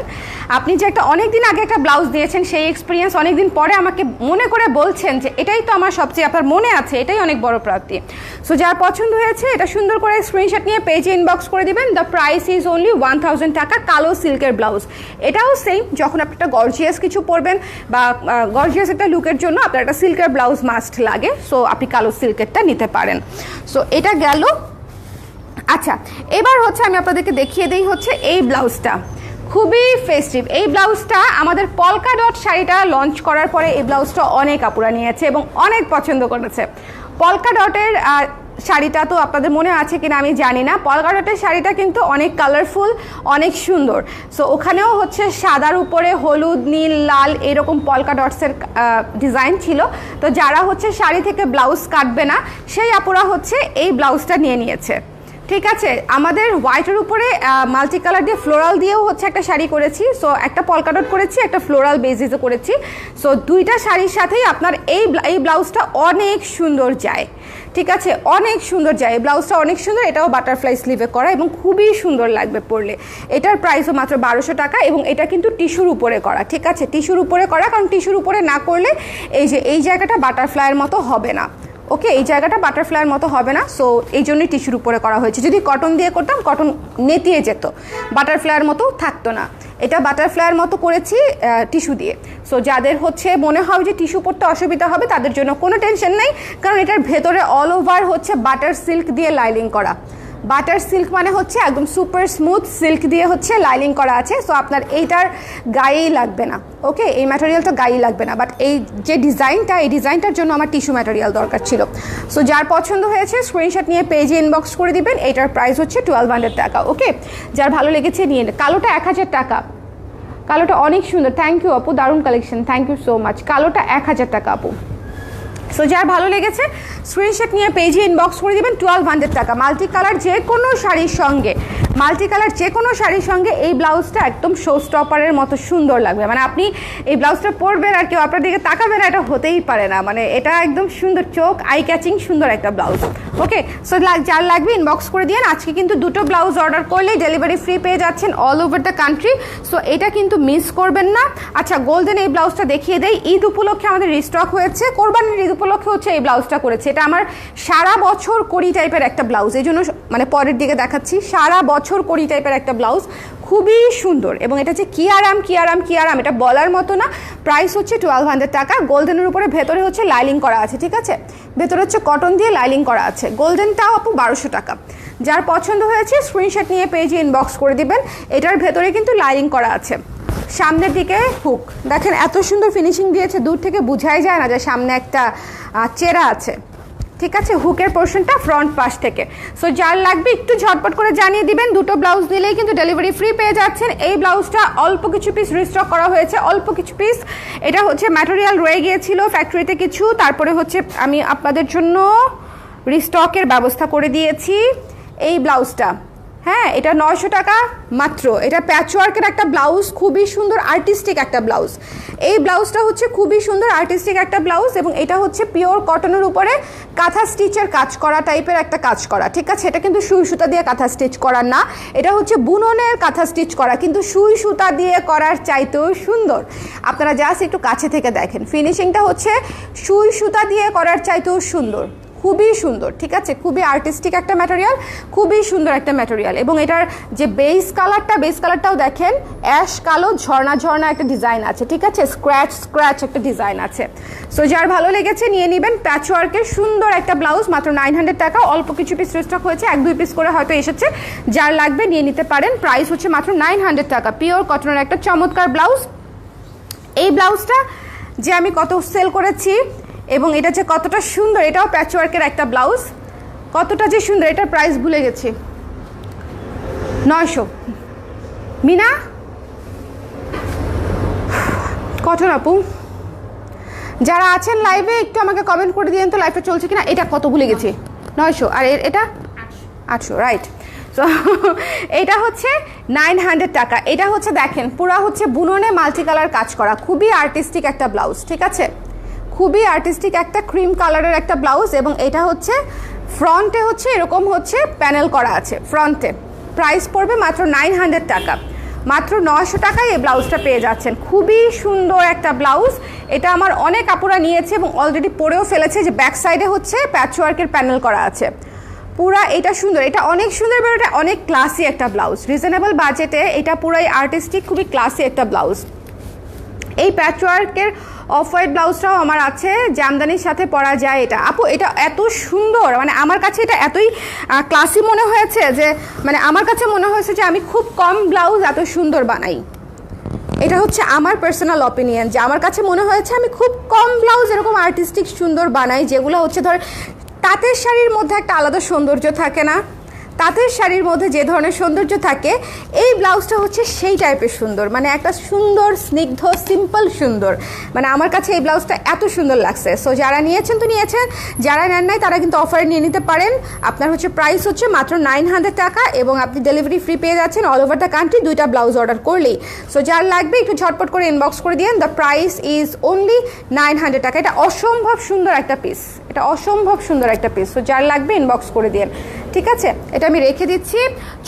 আপনি যে একটা অনেক দিন আগে একটা ব্লাউজ দিয়েছেন, সেই এক্সপিরিয়েন্স অনেক দিন পরে আমাকে মনে করে বলছেন যে এটাই তো আমার সবচেয়ে, আপনার মনে আছে, এটাই অনেক বড় প্রাপ্তি। সো যার পছন্দ হয়েছে এটা সুন্দর করে স্ক্রিনশট নিয়ে পেজে ইনবক্স করে দিবেন। দ্য প্রাইস ইজ অনলি 1000 টাকা, কালো সিল্কের ব্লাউজ। এটাও সেম, যখন আপনি একটা গর্জিয়াস কিছু পরবেন বা গর্জিয়াস একটা লুকের জন্য আপনার একটা সিল্কের ব্লাউজ মাস্ট লাগে, সো আপনি কালো সিল্কেরটা নিতে পারেন। সো এটা গেল। আচ্ছা, এবার হচ্ছে আমি আপনাদেরকে দেখিয়ে দিই হচ্ছে এই ব্লাউজটা, খুবই ফেস্টিভ। এই ব্লাউজটা আমাদের পলকা ডট শাড়িটা লঞ্চ করার পরে এই ব্লাউজটা অনেক আপুরা নিয়েছে এবং অনেক পছন্দ করেছে। পলকা ডটের শাড়িটা তো আপনাদের মনে আছে কিনা আমি জানি না। পলকা ডটের শাড়িটা কিন্তু অনেক কালারফুল, অনেক সুন্দর। সো ওখানেও হচ্ছে সাদার উপরে হলুদ, নীল, লাল এরকম পলকা ডটসের ডিজাইন ছিল। তো যারা হচ্ছে শাড়ি থেকে ব্লাউজ কাটবে না, সেই আপুরা হচ্ছে এই ব্লাউজটা নিয়ে নিয়েছে। ঠিক আছে, আমাদের হোয়াইটের উপরে মাল্টি কালার দিয়ে ফ্লোরাল দিয়েও হচ্ছে একটা শাড়ি করেছি। সো একটা পলকা ডট করেছি, একটা ফ্লোরাল বেসিসও করেছি। সো দুইটা শাড়ির সাথেই আপনার এই ব্লাউজটা অনেক সুন্দর যায়। ঠিক আছে, অনেক সুন্দর যায় এই ব্লাউজটা, অনেক সুন্দর। এটাও বাটারফ্লাই স্লিভে করা এবং খুবই সুন্দর লাগবে পরলে। এটার প্রাইসও মাত্র 1200 টাকা এবং এটা কিন্তু টিস্যুর উপরে করা। ঠিক আছে, টিস্যুর উপরে করা, কারণ টিস্যুর উপরে না করলে এই জায়গাটা বাটারফ্লাইয়ের মতো হবে না। ওকে, এই জায়গাটা বাটারফ্লাইয়ের মতো হবে না, সো এই জন্যই টিস্যুর উপরে করা হয়েছে। যদি কটন দিয়ে করতাম, কটন নেতিয়ে যেত, বাটারফ্লাইয়ের মতো থাকতো না। এটা বাটারফ্লাইয়ের মতো করেছি টিস্যু দিয়ে। সো যাদের হচ্ছে মনে হয় যে টিস্যু পরতে অসুবিধা হবে, তাদের জন্য কোনো টেনশন নেই, কারণ এটার ভেতরে অল ওভার হচ্ছে বাটার সিল্ক দিয়ে লাইনিং করা। বাটার সিল্ক মানে হচ্ছে একদম সুপার স্মুথ সিল্ক দিয়ে হচ্ছে লাইনিং করা আছে। সো আপনার এইটার গায়েই লাগবে না। ওকে, এই ম্যাটেরিয়ালটা গায়েই লাগবে না, বাট এই যে ডিজাইনটা, এই ডিজাইনটার জন্য আমার টিস্যু ম্যাটেরিয়াল দরকার ছিল। সো যার পছন্দ হয়েছে স্ক্রিনশট নিয়ে পেজে ইনবক্স করে দিবেন। এটার প্রাইস হচ্ছে 1200 টাকা। ওকে, যার ভালো লেগেছে নিয়ে নেন। কালোটা 1000 টাকা, কালোটা অনেক সুন্দর। থ্যাংক ইউ আপু, দারুণ collection, thank you so much. কালোটা 1000 টাকা আপু। সো যার ভালো লেগেছে স্ক্রিনশট নিয়ে পেজে ইনবক্স করে দিবেন। 1200 টাকা। মাল্টি কালার যে কোনো শাড়ির সঙ্গে এই ব্লাউজটা একদম শো স্টপারের মতো সুন্দর লাগবে। মানে আপনি এই ব্লাউজটা পরবেন আর কেউ আপনার দিকে তাকাবে না, এটা হতেই পারে না। মানে এটা একদম সুন্দর, চোখ আই ক্যাচিং সুন্দর একটা ব্লাউজ। ওকে, সো যার লাগবে ইনবক্স করে দিন। আজকে কিন্তু দুটো ব্লাউজ অর্ডার করলেই ডেলিভারি ফ্রি পেয়ে যাচ্ছেন all over the country. So এটা কিন্তু মিস করবেন না। আচ্ছা, গোল্ডেন এই ব্লাউজটা দেখিয়ে দেই। ঈদ উপলক্ষে আমাদের রিস্টক হয়েছে, কোরবানির ঈদ উপলক্ষে হচ্ছে এই ব্লাউজটা করেছে। এটা আমার সারা বছর করি টাইপের একটা ব্লাউজ, এই জন্য মানে পরের দিকে দেখাচ্ছি। সারা বছর করি টাইপের একটা ব্লাউজ, খুবই সুন্দর। এবং এটা যে কি আরাম এটা বলার মতো না। প্রাইস হচ্ছে 1200 টাকা। গোল্ডেনের উপরে ভেতরে হচ্ছে লাইনিং করা আছে। ঠিক আছে, ভেতরে হচ্ছে কটন দিয়ে লাইনিং করা আছে। গোল্ডেনটাও আপু 1200 টাকা। যার পছন্দ হয়েছে স্ক্রিনশট নিয়ে পেজে ইনবক্স করে দিবেন। এটার ভেতরে কিন্তু লাইনিং করা আছে। সামনের দিকে হুক দেখেন, এত সুন্দর ফিনিশিং দিয়েছে, দূর থেকে বোঝাই যায় না যে সামনে একটা চেরা আছে। ঠিক আছে, হুকের পোর্শনটা ফ্রন্ট পাশ থেকে। সো যার লাগবে একটু ঝটপট করে জানিয়ে দিবেন। দুটো ব্লাউজ নিলেই কিন্তু ডেলিভারি ফ্রি পেয়ে যাচ্ছেন। এই ব্লাউজটা অল্প কিছু পিস রিস্টক করা হয়েছে, অল্প কিছু পিস। এটা হচ্ছে ম্যাটেরিয়াল রয়ে গিয়েছিল ফ্যাক্টরিতে কিছু, তারপরে হচ্ছে আমি আপনাদের জন্য রিস্টকের ব্যবস্থা করে দিয়েছি। এই ব্লাউজটা, হ্যাঁ, এটা 900 টাকা মাত্র। এটা প্যাচওয়ার্কের একটা ব্লাউজ, খুবই সুন্দর আর্টিস্টিক একটা ব্লাউজ। এই ব্লাউজটা হচ্ছে খুবই সুন্দর আর্টিস্টিক একটা ব্লাউজ এবং এটা হচ্ছে পিওর কটনের উপরে কাঁথা স্টিচের কাজ করা টাইপের একটা কাজ করা। ঠিক আছে, এটা কিন্তু সুই সুতা দিয়ে কাঁথা স্টিচ করা না, এটা হচ্ছে বুননের কাঁথা স্টিচ করা, কিন্তু সুই সুতা দিয়ে করার চাইতেও সুন্দর। আপনারা জাস্ট একটু কাছে থেকে দেখেন, ফিনিশিংটা হচ্ছে সুই সুতা দিয়ে করার চাইতেও সুন্দর, খুবই সুন্দর। ঠিক আছে, খুবই আর্টিস্টিক একটা ম্যাটেরিয়াল, খুবই সুন্দর একটা ম্যাটেরিয়াল। এবং এটার যে বেস কালারটাও দেখেন, অ্যাশ কালো ঝর্ণা একটা ডিজাইন আছে। ঠিক আছে, স্ক্র্যাচ একটা ডিজাইন আছে। সো যার ভালো লেগেছে নিয়ে নেবেন। প্যাচওয়ার্কের সুন্দর একটা ব্লাউজ, মাত্র 900 টাকা। অল্প কিছু পিস স্টক হয়েছে, 1-2 পিস করে হয়তো এসেছে। যার লাগবে নিয়ে নিতে পারেন। প্রাইস হচ্ছে মাত্র 900 টাকা। পিওর কটনের একটা চমৎকার ব্লাউজ। এই ব্লাউজটা যে আমি কত সেল করেছি এবং এটা যে কতটা সুন্দর, এটাও প্যাচওয়ার্কের একটা ব্লাউজ, কতটা যে সুন্দর। এটার প্রাইস ভুলে গেছি, 900। মিনা কটন আপু, যারা আছেন লাইভে একটু আমাকে কমেন্ট করে দিন তো লাইভটা চলছে কিনা। এটা কত ভুলে গেছি, 900। আর এটা 800, রাইট। সো এটা হচ্ছে 900 টাকা। এটা হচ্ছে দেখেন পুরা হচ্ছে বুননে মাল্টি কালার কাজ করা, খুবই আর্টিস্টিক একটা ব্লাউজ, ঠিক আছে, খুবই আর্টিস্টিক একটা ক্রিম কালারের একটা ব্লাউজ। এবং এটা হচ্ছে ফ্রন্টে হচ্ছে এরকম হচ্ছে প্যানেল করা আছে ফ্রন্টে। প্রাইস পড়বে মাত্র 900 টাকা, মাত্র 900 টাকায় এই ব্লাউজটা পেয়ে যাচ্ছেন। খুবই সুন্দর একটা ব্লাউজ। এটা আমার অনেক আপুরা নিয়েছে এবং অলরেডি পরেও ফেলেছে, যে ব্যাক সাইডে হচ্ছে প্যাচওয়ার্কের প্যানেল করা আছে পুরা। এটা সুন্দর, এটা অনেক সুন্দর, এটা অনেক ক্লাসি একটা ব্লাউজ, রিজনেবল বাজেটে এটা পুরাই আর্টিস্টিক, খুবই ক্লাসি একটা ব্লাউজ। এই প্যাচওয়ার্কের অফ হোয়াইট ব্লাউজটাও আমার আছে, জামদানির সাথে পরা যায় এটা। আপু এটা এত সুন্দর, মানে আমার কাছে এটা এতই ক্লাসি মনে হয়েছে যে মানে আমার কাছে মনে হয়েছে যে আমি খুব কম ব্লাউজ এত সুন্দর বানাই। এটা হচ্ছে আমার পার্সোনাল অপিনিয়ন, যে আমার কাছে মনে হয়েছে আমি খুব কম ব্লাউজ এরকম আর্টিস্টিক সুন্দর বানাই, যেগুলো হচ্ছে ধর তাঁতের শাড়ির মধ্যে একটা আলাদা সৌন্দর্য থাকে না, তাঁতের শাড়ির মধ্যে যে ধরনের সৌন্দর্য থাকে এই ব্লাউজটা হচ্ছে সেই টাইপের সুন্দর, মানে একটা সুন্দর স্নিগ্ধ সিম্পল সুন্দর। মানে আমার কাছে এই ব্লাউজটা এত সুন্দর লাগছে। সো যারা নিয়েছেন তো নিয়েছেন, যারা নেন নাই তারা কিন্তু অফারে নিয়ে নিতে পারেন। আপনার হচ্ছে প্রাইস হচ্ছে মাত্র 900 টাকা এবং আপনি ডেলিভারি ফ্রি পেয়ে যাচ্ছেন অল ওভার দ্য কান্ট্রি, 2টা ব্লাউজ অর্ডার করলেই। সো যার লাগবে একটু ঝটপট করে ইনবক্স করে দিন। দ্য প্রাইস ইজ অনলি 900 টাকা। এটা অসম্ভব সুন্দর একটা পিস, এটা অসম্ভব সুন্দর একটা পিস। সো যার লাগবে ইনবক্স করে দিন, ঠিক আছে। এটা আমি রেখে দিচ্ছি।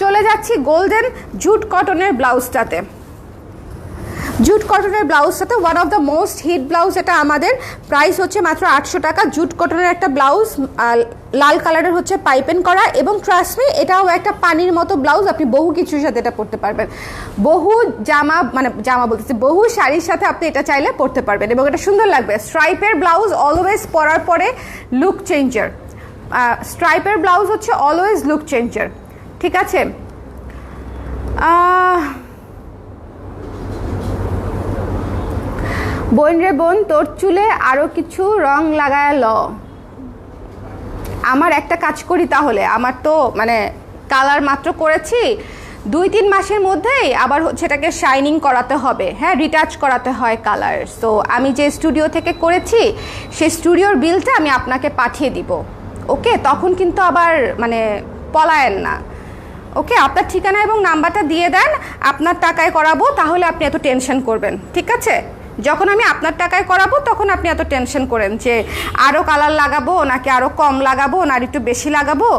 চলে যাচ্ছি গোল্ডেন জুট কটনের ব্লাউজটাতে। জুট কটনের ব্লাউজটাতে one of the most hit blouse এটা আমাদের। প্রাইস হচ্ছে মাত্র 800 টাকা। জুট কটনের একটা ব্লাউজ, লাল কালারের হচ্ছে পাইপেন করা এবং ট্রাস্ট মি এটাও একটা পানির মতো ব্লাউজ। আপনি বহু কিছুর সাথে এটা পরতে পারবেন, বহু জামা বলতেছি বহু শাড়ির সাথে আপনি এটা চাইলে পরতে পারবেন এবং এটা সুন্দর লাগবে। স্ট্রাইপের ব্লাউজ অলওয়েজ পরার পরে লুক চেঞ্জার, স্ট্রাইপের ব্লাউজ হচ্ছে অলওয়েজ লুক চেঞ্জার, ঠিক আছে। বোন রে বোন তোর চুলে আরো কিছু রং লাগায় ল। আমার একটা কাজ করি তাহলে, আমার তো মানে কালার মাত্র করেছি 2-3 মাসের মধ্যেই আবার হচ্ছে এটাকে শাইনিং করাতে হবে, হ্যাঁ রিটাচ করাতে হয় কালার। সো আমি যে স্টুডিও থেকে করেছি সেই স্টুডিওর বিলটা আমি আপনাকে পাঠিয়ে দিব, ওকে। তখন কিন্তু আবার মানে পলায়েন না, ওকে। আপনার ঠিকানা এবং নাম্বারটা দিয়ে দেন, আপনার টাকায় করাবো, তাহলে আপনি এত টেনশন করবেন, ঠিক আছে। যখন আমি আপনার টাকায় করাবো তখন আপনি এত টেনশন করেন যে আরও কালার লাগাবো নাকি আরও কম লাগাবো না একটু বেশি লাগাবো।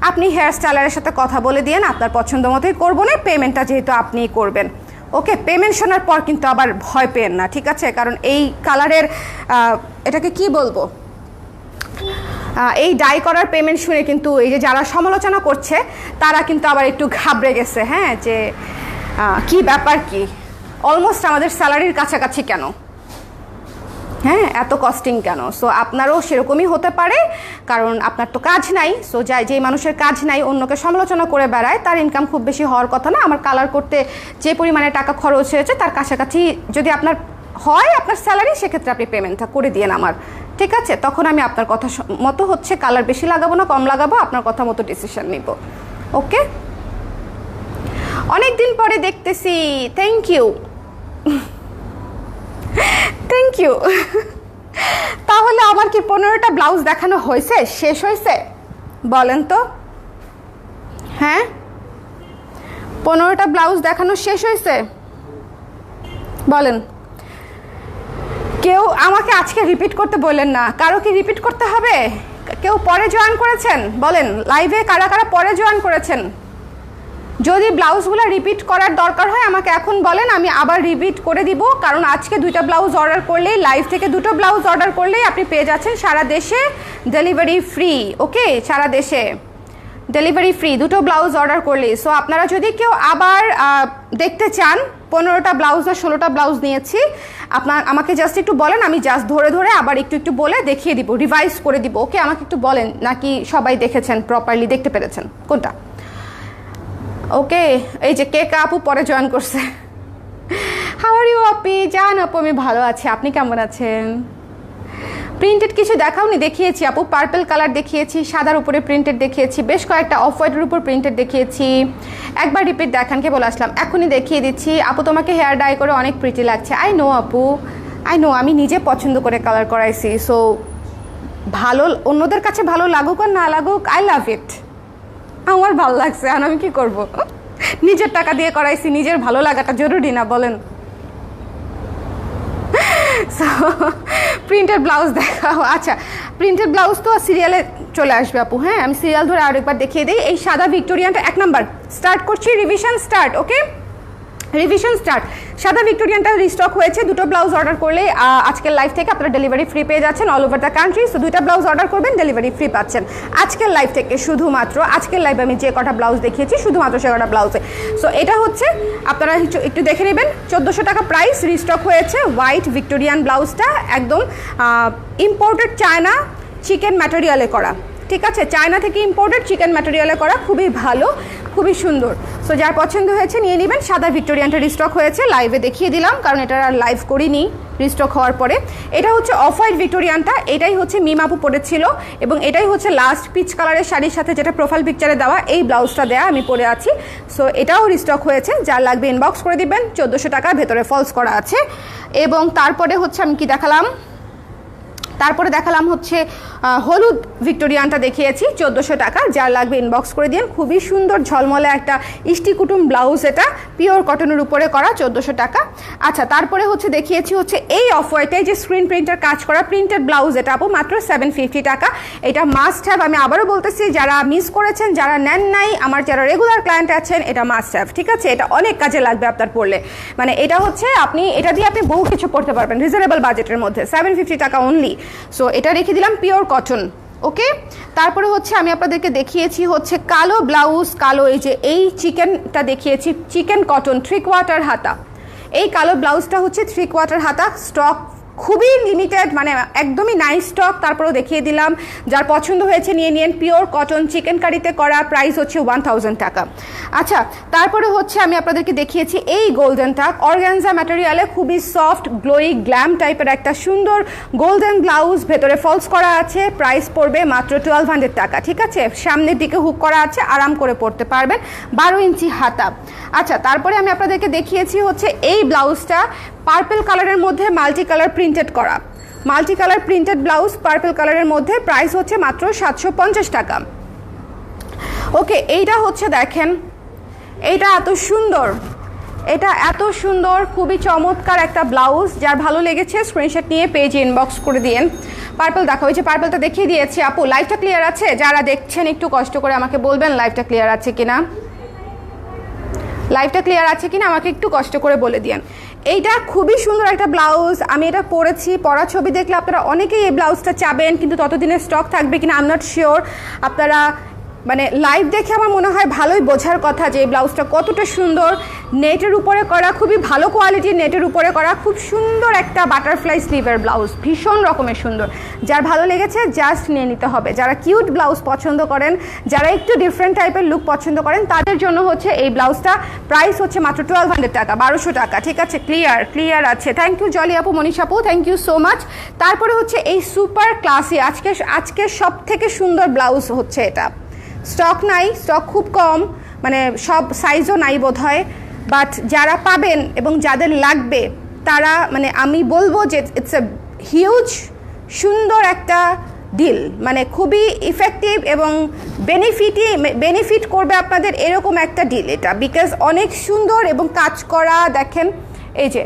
আপনি হেয়ার স্টাইলারের সাথে কথা বলে দিন, আপনার পছন্দ মতোই করবো না, পেমেন্টটা যেহেতু আপনিই করবেন, ওকে। পেমেন্ট শোনার পর কিন্তু আবার ভয় পেন না, ঠিক আছে। কারণ এই কালারের এটাকে কি বলবো, এই ডাই করার পেমেন্ট শুনে কিন্তু এই যে যারা সমালোচনা করছে তারা কিন্তু আবার একটু ঘাবড়ে গেছে, হ্যাঁ, যে কি ব্যাপার, কি অলমোস্ট আমাদের স্যালারির কাছাকাছি কেন, হ্যাঁ এত কস্টিং কেন। সো আপনারও সেরকমই হতে পারে, কারণ আপনার তো কাজ নাই। সো যে মানুষের কাজ নাই অন্যকে সমালোচনা করে বেড়ায় তার ইনকাম খুব বেশি হওয়ার কথা না। আমার কালার করতে যে পরিমাণে টাকা খরচ হয়েছে তার কাছাকাছি যদি আপনার হয় আপনার স্যালারি, সেক্ষেত্রে আপনি পেমেন্টটা করে দিয়েন আমার, ঠিক আছে। তখন আমি আপনার কথা মতো হচ্ছে কালার বেশি লাগাবো না কম লাগাবো, আপনার কথা মতো ডিসিশন নিব, ওকে। অনেক দিন পরে দেখতেছি, থ্যাংক ইউ থ্যাংক ইউ। তাহলে আমার কি 15টা ব্লাউজ দেখানো হয়েছে, শেষ হয়েছে বলেন তো, হ্যাঁ 15টা ব্লাউজ দেখানো শেষ হয়েছে বলেন। কেউ আমাকে আজকে রিপিট করতে বললেন না, কারো কি রিপিট করতে হবে? কেউ পরে জয়েন করেছেন বলেন, লাইভে কারা কারা পরে জয়েন করেছেন? যদি ব্লাউজগুলো রিপিট করার দরকার হয় আমাকে এখন বলেন, আমি আবার রিপিট করে দিব। কারণ আজকে 2টা ব্লাউজ অর্ডার করলেই, লাইভ থেকে 2টো ব্লাউজ অর্ডার করলেই আপনি পেয়ে যাচ্ছেন সারা দেশে ডেলিভারি ফ্রি, ওকে। সারা দেশে ডেলিভারি ফ্রি 2টো ব্লাউজ অর্ডার করলেই। সো আপনারা যদি কেউ আবার দেখতে চান 15টা ব্লাউজ না 16টা ব্লাউজ নিয়েছি, আমাকে জাস্ট একটু বলেন, আমি জাস্ট ধরে ধরে আবার একটু একটু বলে দেখিয়ে দিব, রিভাইজ করে দিব, ওকে। আমাকে একটু বলেন নাকি সবাই দেখেছেন, প্রপারলি দেখতে পেরেছেন কোনটা, ওকে। এই যে কেক আপু পরে জয়েন করছে। হাউ আর ইউ আপি? জান আপু আমি ভালো আছি, আপনি কেমন আছেন? প্রিন্টেড কিছু দেখাওনি? দেখিয়েছি আপু, পার্পল কালার দেখিয়েছি, সাদার উপরে প্রিন্টেড দেখিয়েছি, বেশ কয়েকটা অফ হোয়াইটের উপর প্রিন্টেড দেখিয়েছি। একবার রিপিট দেখান, কে বলে আসলাম, এখনই দেখিয়ে দিচ্ছি। আপু তোমাকে হেয়ার ডাই করে অনেক প্রিটি লাগছে। আই নো আপু, আই নো আমি নিজে পছন্দ করে কালার করাইছি, সো ভালো অন্যদের কাছে ভালো লাগুক আর না লাগুক, আই লাভ ইট, আমার ভালো লাগছে। আর আমি কি করব, নিজের টাকা দিয়ে করাইছি, নিজের ভালো লাগাটা জরুরি না বলেন? প্রিন্টেড ব্লাউজ দেখাও। আচ্ছা, প্রিন্টেড ব্লাউজ তো সিরিয়ালে চলে আসবে আপু। হ্যাঁ, আমি সিরিয়াল ধরে আরেকবার দেখিয়ে দিই। এই সাদা ভিক্টোরিয়ানটা 1 নাম্বার স্টার্ট করছি, রিভিশন স্টার্ট। ওকে, রিভিশন স্টার্ট। সাদা ভিক্টোরিয়ানটা রিস্টক হয়েছে। দুটো ব্লাউজ অর্ডার করলে আজকের লাইভ থেকে আপনারা ডেলিভারি ফ্রি পেয়ে যাচ্ছেন all over the country. So 2টা ব্লাউজ অর্ডার করবেন, ডেলিভারি ফ্রি পাচ্ছেন আজকের লাইভ থেকে। শুধুমাত্র আজকের লাইভে আমি যে কটা ব্লাউজ দেখিয়েছি শুধুমাত্র সে কটা ব্লাউজে। সো এটা হচ্ছে আপনারা একটু দেখে নেবেন, 1400 টাকা প্রাইস, রিস্টক হয়েছে। হোয়াইট ভিক্টোরিয়ান ব্লাউজটা একদম ইম্পোর্টেড চায়না চিকেন ম্যাটেরিয়ালে করা, ঠিক আছে? চায়না থেকে ইম্পোর্টেড চিকেন ম্যাটেরিয়ালে করা, খুবই ভালো, খুবই সুন্দর। সো যার পছন্দ হয়েছে নিয়ে নেবেন। সাদা ভিক্টোরিয়ানটা রিস্টক হয়েছে, লাইভে দেখিয়ে দিলাম কারণ এটা আর লাইভ করিনি রিস্টক হওয়ার পরে। এটা হচ্ছে অফ হোয়াইট ভিক্টোরিয়ানটা, এটাই হচ্ছে মিমাপু পরেছিল এবং এটাই হচ্ছে লাস্ট পিচ কালারের শাড়ির সাথে যেটা প্রোফাইল পিকচারে দেওয়া এই ব্লাউজটা দেওয়া আমি পরে আছি। সো এটাও রিস্টক হয়েছে, যার লাগবে ইনবক্স করে দিবেন। 1400 টাকার ভেতরে ফলস করা আছে। এবং তারপরে হচ্ছে আমি কি দেখালাম, তারপরে দেখালাম হচ্ছে হলুদ ভিক্টোরিয়ানটা দেখিয়েছি 1400 টাকা, যার লাগবে ইনবক্স করে দিন। খুবই সুন্দর ঝলমলে একটা ইষ্টি কুটুম ব্লাউজ, এটা পিওর কটনের উপরে করা, 1400 টাকা। আচ্ছা, তারপরে হচ্ছে দেখিয়েছি হচ্ছে এই অফ হোয়াইটে যে স্ক্রিন প্রিন্টের কাজ করা প্রিন্টেড ব্লাউজ, এটা আপু মাত্র 750 টাকা। এটা মাস্ট হ্যাভ, আমি আবারও বলতেছি, যারা মিস করেছেন, যারা নেন নাই, আমার যারা রেগুলার ক্লায়েন্ট আছেন, এটা মাস্ট হ্যাভ, ঠিক আছে? এটা অনেক কাজে লাগবে আপনার পড়লে। মানে এটা হচ্ছে এটা দিয়ে আপনি বহু কিছু পড়তে পারবেন রিজনেবল বাজেটের মধ্যে, 750 টাকা অনলি। সো এটা রেখে দিলাম পিওর কটন। ওকে, তারপরে হচ্ছে আমি আপনাদেরকে দেখিয়েছি হচ্ছে কালো ব্লাউজ, কালো এই যে এই চিকেনটা দেখিয়েছি, চিকেন কটন 3/4 হাতা। এই কালো ব্লাউজটা হচ্ছে 3/4 হাতা, স্টক খুবই লিমিটেড, মানে একদমই নাইস স্টক। তারপরেও দেখিয়ে দিলাম, যার পছন্দ হয়েছে নিয়ে নিন। পিওর কটন চিকেন কারিতে করা, প্রাইস হচ্ছে 1000 টাকা। আচ্ছা, তারপরে হচ্ছে আমি আপনাদেরকে দেখিয়েছি এই গোল্ডেনটা অর্গানজা ম্যাটেরিয়ালে, খুবই সফট গ্লোয়ি গ্ল্যাম টাইপের একটা সুন্দর গোল্ডেন ব্লাউজ, ভেতরে ফলস করা আছে, প্রাইস পড়বে মাত্র 1200 টাকা, ঠিক আছে? সামনের দিকে হুক করা আছে, আরাম করে পরতে পারবেন, 12 ইঞ্চি হাতা। আচ্ছা, তারপরে আমি আপনাদেরকে দেখিয়েছি হচ্ছে এই ব্লাউজটা পার্পল কালারের মধ্যে মাল্টি কালার প্রিন্টেড করা, multi colour printed blouse purple কালারের মধ্যে, প্রাইস হচ্ছে মাত্র 750 টাকা। ওকে, এইটা হচ্ছে দেখেন, এইটা এত সুন্দর, এটা এত সুন্দর, খুবই চমৎকার একটা ব্লাউজ। যার ভালো লেগেছে স্ক্রিনশট নিয়ে পেজে ইনবক্স করে দিন। পার্পল দেখা হয়েছে, পার্পলটা দেখিয়ে দিয়েছি। আপু লাইভটা ক্লিয়ার আছে? যারা দেখছেন একটু কষ্ট করে আমাকে বলবেন লাইভটা ক্লিয়ার আছে কিনা, লাইভটা ক্লিয়ার আছে কিনা আমাকে একটু কষ্ট করে বলে দিন। এইটা খুবই সুন্দর একটা ব্লাউজ, আমি এটা পরেছি, পরা ছবি দেখলে আপনারা অনেকেই এই ব্লাউজটা চাবেন, কিন্তু ততদিনে স্টক থাকবে কিনা আই এম নট শিওর। আপনারা মানে লাইভ দেখে আমার মনে হয় ভালোই বোঝার কথা যে এই ব্লাউজটা কতটা সুন্দর। নেটের উপরে করা, খুবই ভালো কোয়ালিটির নেটের উপরে করা, খুব সুন্দর একটা বাটারফ্লাই স্লিভের ব্লাউজ, ভীষণ রকমের সুন্দর। যার ভালো লেগেছে জাস্ট নিয়ে নিতে হবে। যারা কিউট ব্লাউজ পছন্দ করেন, যারা একটু ডিফারেন্ট টাইপের লুক পছন্দ করেন, তাদের জন্য হচ্ছে এই ব্লাউজটা, প্রাইস হচ্ছে মাত্র 1200 টাকা, 1200 টাকা, ঠিক আছে? ক্লিয়ার আছে। থ্যাংক ইউ জলি আপু, মনীষ আপু, থ্যাংক ইউ সো মাচ। তারপরে হচ্ছে এই সুপার ক্লাসি আজকে সব থেকে সুন্দর ব্লাউজ হচ্ছে এটা। স্টক নাই, স্টক খুব কম, মানে সব সাইজও নাই বোধ হয়, বাট যারা পাবেন এবং যাদের লাগবে তারা, মানে আমি বলবো যে ইটস এ হিউজ সুন্দর একটা ডিল, মানে খুবই ইফেক্টিভ এবং বেনিফিট করবে আপনাদের এরকম একটা ডিল এটা, বিকজ অনেক সুন্দর এবং কাজ করা। দেখেন এই যে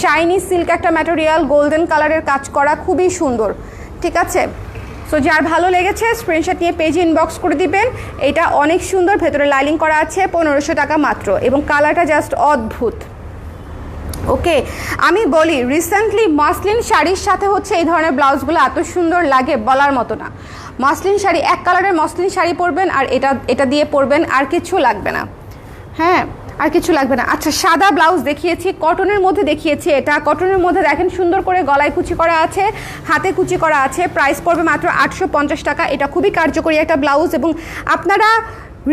শাইনি সিল্ক একটা ম্যাটেরিয়াল, গোল্ডেন কালারের কাজ করা, খুবই সুন্দর, ঠিক আছে? সো যার ভালো লেগেছে স্ক্রিনশট নিয়ে পেজে ইনবক্স করে দিবেন। এটা অনেক সুন্দর, ভেতরে লাইনিং করা আছে, 1500 টাকা মাত্র, এবং কালারটা জাস্ট অদ্ভুত। ওকে, আমি বলি রিসেন্টলি মসলিন শাড়ির সাথে হচ্ছে এই ধরনের ব্লাউজগুলো এত সুন্দর লাগে বলার মতো না। মসলিন শাড়ি, এক কালারের মসলিন শাড়ি পরবেন আর এটা দিয়ে পরবেন, আর কিছু লাগবে না। হ্যাঁ, আর কিছু লাগবে না। আচ্ছা, সাদা ব্লাউজ দেখিয়েছি, কটনের মধ্যে দেখিয়েছি। এটা কটনের মধ্যে দেখেন সুন্দর করে গলায় কুচি করা আছে, হাতে কুচি করা আছে, প্রাইস পড়বে মাত্র 850 টাকা। এটা খুবই কার্যকরী একটা ব্লাউজ, এবং আপনারা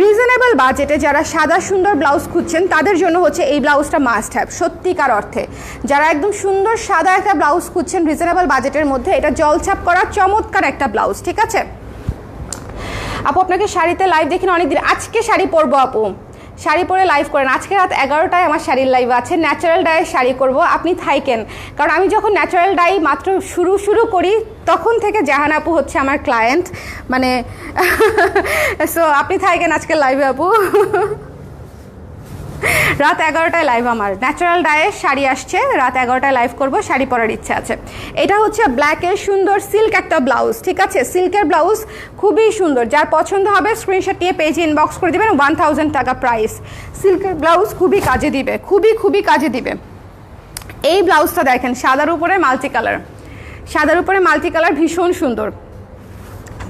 রিজনেবল বাজেটে যারা সাদা সুন্দর ব্লাউজ খুঁজছেন তাদের জন্য হচ্ছে এই ব্লাউজটা মাস্ট হ্যাভ, সত্যিকার অর্থে। যারা একদম সুন্দর সাদা একটা ব্লাউজ খুঁজছেন রিজনেবল বাজেটের মধ্যে, এটা জলছাপ করা চমৎকার একটা ব্লাউজ, ঠিক আছে? আপু আপনাকে শাড়িতে লাইভ দেখি অনেক দিন, আজকে শাড়ি পরবো আপু, শাড়ি পরে লাইভ করেন। আজকে রাত 11টায় আমার শাড়ির লাইভ আছে, ন্যাচারাল ডাইয়ের শাড়ি করব, আপনি থাইকেন। কারণ আমি যখন ন্যাচারাল ডাই মাত্র শুরু করি তখন থেকে জাহান আপু হচ্ছে আমার ক্লায়েন্ট, মানে সো আপনি থাইকেন আজকে লাইভে আপু। রাত 11টায় লাইভ, আমার ন্যাচারাল ডায়ের শাড়ি আসছে, রাত 11টায় লাইভ করব, শাড়ি পরার ইচ্ছা আছে। এটা হচ্ছে ব্ল্যাকের সুন্দর সিল্ক একটা ব্লাউজ, ঠিক আছে, সিল্কের ব্লাউজ খুবই সুন্দর। যার পছন্দ হবে স্ক্রিনশট নিয়ে পেজে ইনবক্স করে দেবেন, 1000 টাকা প্রাইস। সিল্কের ব্লাউজ খুবই কাজে দিবে, খুবই কাজে দিবে। এই ব্লাউজটা দেখেন, সাদার উপরে মাল্টি কালার, সাদার উপরে মাল্টি কালার, ভীষণ সুন্দর।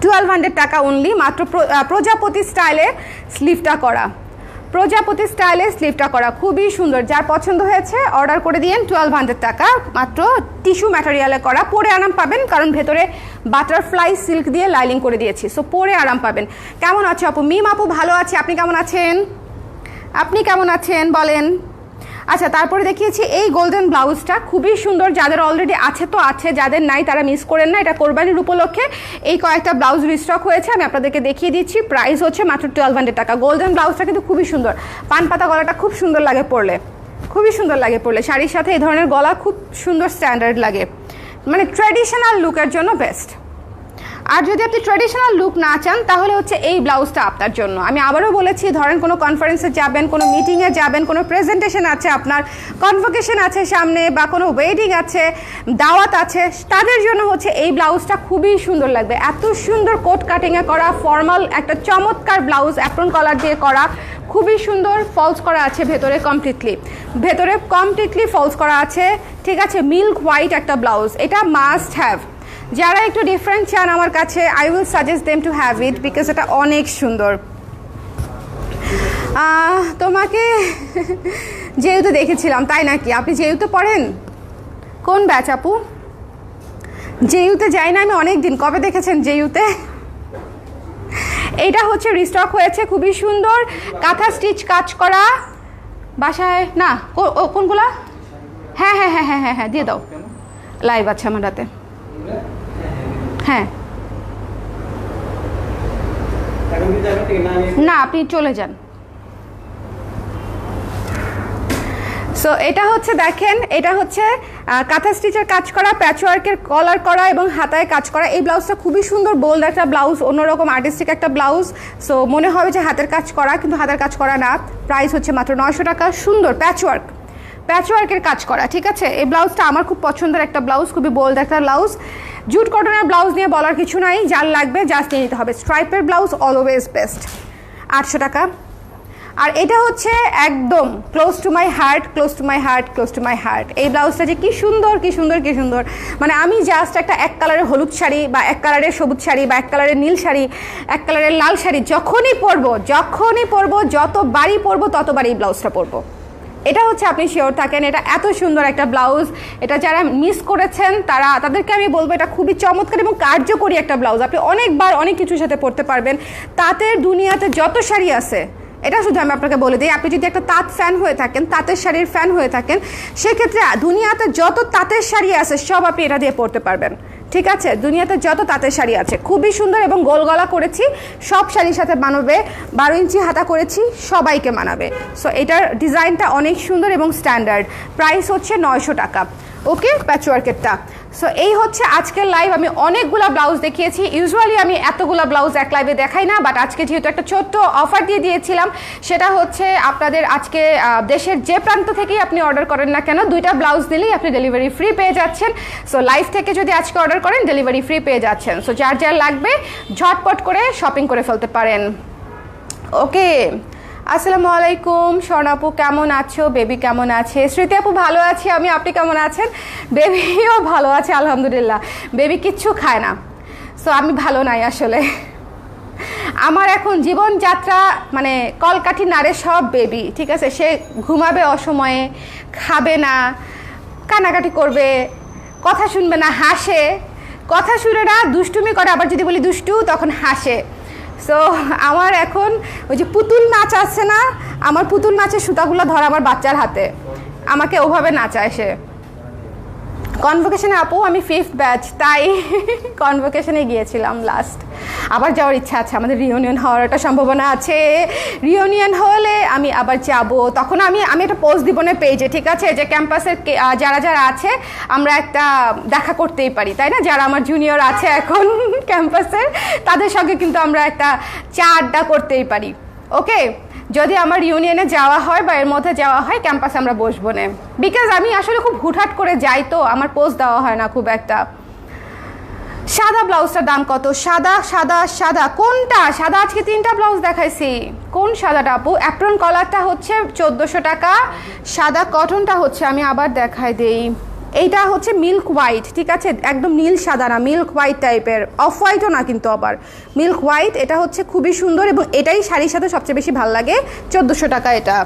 1200 টাকা অনলি, মাত্র প্রজাপতি স্টাইলে স্লিভটা করা, প্রজাপতি স্টাইলে স্লিভটা করা, খুবই সুন্দর। যার পছন্দ হয়েছে অর্ডার করে দিয়েন, 1200 টাকা মাত্র, টিস্যু ম্যাটেরিয়ালে করা, পরে আরাম পাবেন কারণ ভেতরে বাটারফ্লাই সিল্ক দিয়ে লাইনিং করে দিয়েছি, সো পরে আরাম পাবেন। কেমন আছে আপু? মিম আপু ভালো আছে, আপনি কেমন আছেন? আপনি কেমন আছেন বলেন? আচ্ছা, তারপরে দেখিয়েছি এই গোল্ডেন ব্লাউজটা, খুবই সুন্দর। যাদের অলরেডি আছে তো আছে, যাদের নাই তারা মিস করেন না। এটা কোরবানির উপলক্ষে এই কয়েকটা ব্লাউজ রিস্টক হয়েছে, আমি আপনাদেরকে দেখিয়ে দিচ্ছি। প্রাইস হচ্ছে মাত্র 1200 টাকা। গোল্ডেন ব্লাউজটা কিন্তু খুবই সুন্দর, পান পাতা গলাটা খুব সুন্দর লাগে পরলে, খুবই সুন্দর লাগে পরলে। শাড়ির সাথে এই ধরনের গলা খুব সুন্দর স্ট্যান্ডার্ড লাগে, মানে ট্র্যাডিশনাল লুকের জন্য বেস্ট। আর যদি আপনি ট্র্যাডিশনাল লুক না চান তাহলে হচ্ছে এই ব্লাউজটা আপনার জন্য। আমি আবারও বলেছি, ধরেন কোনো কনফারেন্সে যাবেন, কোনো মিটিংয়ে যাবেন, কোনো প্রেজেন্টেশন আছে, আপনার কনভোকেশন আছে সামনে, বা কোনো ওয়েডিং আছে, দাওয়াত আছে, তাদের জন্য হচ্ছে এই ব্লাউজটা খুবই সুন্দর লাগবে। এত সুন্দর কোট কাটিংয়ে করা, ফর্মাল একটা চমৎকার ব্লাউজ, অ্যাপ্রন কলার দিয়ে করা, খুবই সুন্দর। ফলস করা আছে ভেতরে, কমপ্লিটলি ফলস করা আছে, ঠিক আছে। মিল্ক হোয়াইট একটা ব্লাউজ, এটা মাস্ট হ্যাভ। যারা একটু ডিফারেন্ট চান আমার কাছে, I will suggest them to have it, because এটা অনেক সুন্দর। তোমাকে যেহেতু দেখেছিলাম, তাই নাকি? আপনি যেহেতু পড়েন কোন ব্যাচ আপু? জেইউতে যাই না আমি অনেক দিন, কবে দেখেছেন জেইউতে? এইটা হচ্ছে রিস্টক হয়েছে, খুবই সুন্দর, কাঁথা স্টিচ কাজ করা। বাসায় না কোনগুলা? হ্যাঁ হ্যাঁ হ্যাঁ হ্যাঁ হ্যাঁ হ্যাঁ দিয়ে দাও, লাইভ আছে আমার রাতে। হ্যাঁ না, আপনি চলে যান। সো এটা হচ্ছে দেখেন, এটা হচ্ছে কাঁথা স্টিচের কাজ করা, প্যাচওয়ার্কের কলার করা এবং হাতায় কাজ করা। এই ব্লাউজটা খুবই সুন্দর, বোল্ড একটা ব্লাউজ, অন্যরকম আর্টিস্টিক একটা ব্লাউজ। সো মনে হবে যে হাতের কাজ করা, কিন্তু হাতের কাজ করা না। প্রাইস হচ্ছে মাত্র 900 টাকা। সুন্দর প্যাচওয়ার্কের কাজ করা, ঠিক আছে। এই ব্লাউজটা আমার খুব পছন্দের একটা ব্লাউজ, খুবই বোল্ড একটা ব্লাউজ। জুট কটনের ব্লাউজ নিয়ে বলার কিছু নাই, যার লাগবে জাস্ট নিয়ে নিতে হবে। স্ট্রাইপের ব্লাউজ অলওয়েজ বেস্ট, 800 টাকা। আর এটা হচ্ছে একদম ক্লোজ টু মাই হার্ট। এই ব্লাউজটা যে কি সুন্দর, মানে আমি জাস্ট একটা এক কালারের হলুদ শাড়ি, বা এক কালারের সবুজ শাড়ি, বা এক কালারের নীল শাড়ি, এক কালারের লাল শাড়ি যখনই পরবো, যতবারই পরবো ততবার এই ব্লাউজটা পরবো। এটা হচ্ছে আপনি শিওর থাকেন, এটা এত সুন্দর একটা ব্লাউজ। এটা যারা মিস করেছেন তাদেরকে আমি বলবো, এটা খুবই চমৎকার এবং কার্যকরী একটা ব্লাউজ। আপনি অনেকবার অনেক কিছুর সাথে পরতে পারবেন। তাঁতের দুনিয়াতে যত শাড়ি আছে, এটা শুধু আমি আপনাকে বলে দিই, আপনি যদি একটা তাঁত ফ্যান হয়ে থাকেন, তাঁতের শাড়ির ফ্যান হয়ে থাকেন, সেক্ষেত্রে দুনিয়াতে যত তাঁতের শাড়ি আছে সব আপনি এটা দিয়ে পরতে পারবেন, ঠিক আছে। দুনিয়াতে যত তাঁতের শাড়ি আছে খুবই সুন্দর, এবং গোল গলা করেছি, সব শাড়ির সাথে মানাবে। 12 ইঞ্চি হাতা করেছি, সবাইকে মানাবে। সো এটার ডিজাইনটা অনেক সুন্দর এবং স্ট্যান্ডার্ড। প্রাইস হচ্ছে 900 টাকা, ওকে, প্যাচওয়ার্কেরটা। সো এই হচ্ছে আজকের লাইভ। আমি অনেকগুলো ব্লাউজ দেখিয়েছি, ইউজুয়ালি আমি এতগুলো ব্লাউজ এক লাইভে দেখাই না, বাট আজকে যেহেতু একটা ছোট্ট অফার দিয়ে দিয়েছিলাম, সেটা হচ্ছে আপনাদের আজকে দেশের যে প্রান্ত থেকেই আপনি অর্ডার করেন না কেন, 2টা ব্লাউজ দিলেই আপনি ডেলিভারি ফ্রি পেয়ে যাচ্ছেন। সো লাইভ থেকে যদি আজকে অর্ডার করেন, ডেলিভারি ফ্রি পেয়ে যাচ্ছেন। সো যার লাগবে ঝটপট করে শপিং করে ফেলতে পারেন, ওকে। আসসালামু আলাইকুম, স্বর্ণা আপু কেমন আছো? বেবি কেমন আছে? স্মৃতি আপু ভালো আছি আমি, আপনি কেমন আছেন? বেবিও ভালো আছে আলহামদুলিল্লাহ। বেবি কিচ্ছু খায় না, সো আমি ভালো নাই আসলে। আমার এখন জীবনযাত্রা মানে কলকাঠি নাড়ে সব বেবি, ঠিক আছে। সে ঘুমাবে অসময়ে, খাবে না, কান্নাকাটি করবে, কথা শুনবে না, হাসে, কথা শুনে না, দুষ্টুমি করে, আবার যদি বলি দুষ্টু তখন হাসে। সো আমার এখন ওই যে পুতুল নাচ আছে না, আমার পুতুল নাচের সুতাগুলো ধরা আমার বাচ্চার হাতে, আমাকে ওভাবে নাচায় সে। কনভোকেশনে আপু আমি 5th ব্যাচ, তাই কনভোকেশনে গিয়েছিলাম লাস্ট। আবার যাওয়ার ইচ্ছা আছে, আমাদের রিউনিয়ন হওয়ার একটা সম্ভাবনা আছে। রিউনিয়ন হলে আমি আবার যাব, তখন আমি একটা পোস্ট দিব না পেজে, ঠিক আছে, যে ক্যাম্পাসের যারা যারা আছে আমরা একটা দেখা করতেই পারি, তাই না? যারা আমার জুনিয়র আছে এখন ক্যাম্পাসের, তাদের সঙ্গে কিন্তু আমরা একটা চা আড্ডা করতেই পারি। ওকে, যদি আমার ইউনিয়নে যাওয়া হয় বা এর মধ্যে যাওয়া হয়, ক্যাম্পাসে আমরা বসবো না, বিকজ আমি আসলে খুব হুটহাট করে যাই, তো আমার পোস্ট দেওয়া হয় না খুব একটা। সাদা ব্লাউজটার দাম কত? সাদা সাদা সাদা কোনটা? সাদা আজকে 3টা ব্লাউজ দেখাইছি, কোন সাদাটা আপু? অ্যাপ্রন কলারটা হচ্ছে 1400 টাকা, সাদা কটনটা হচ্ছে, আমি আবার দেখাই দেই, এইটা হচ্ছে মিল্ক হোয়াইট, ঠিক আছে, একদম নীল সাদা না, মিল্ক হোয়াইট টাইপের, অফ হোয়াইটও না কিন্তু, আবার মিল্ক হোয়াইট। এটা হচ্ছে খুবই সুন্দর এবং এটাই শাড়ির সাথে সবচেয়ে বেশি ভালো লাগে, 1400 টাকা এটা।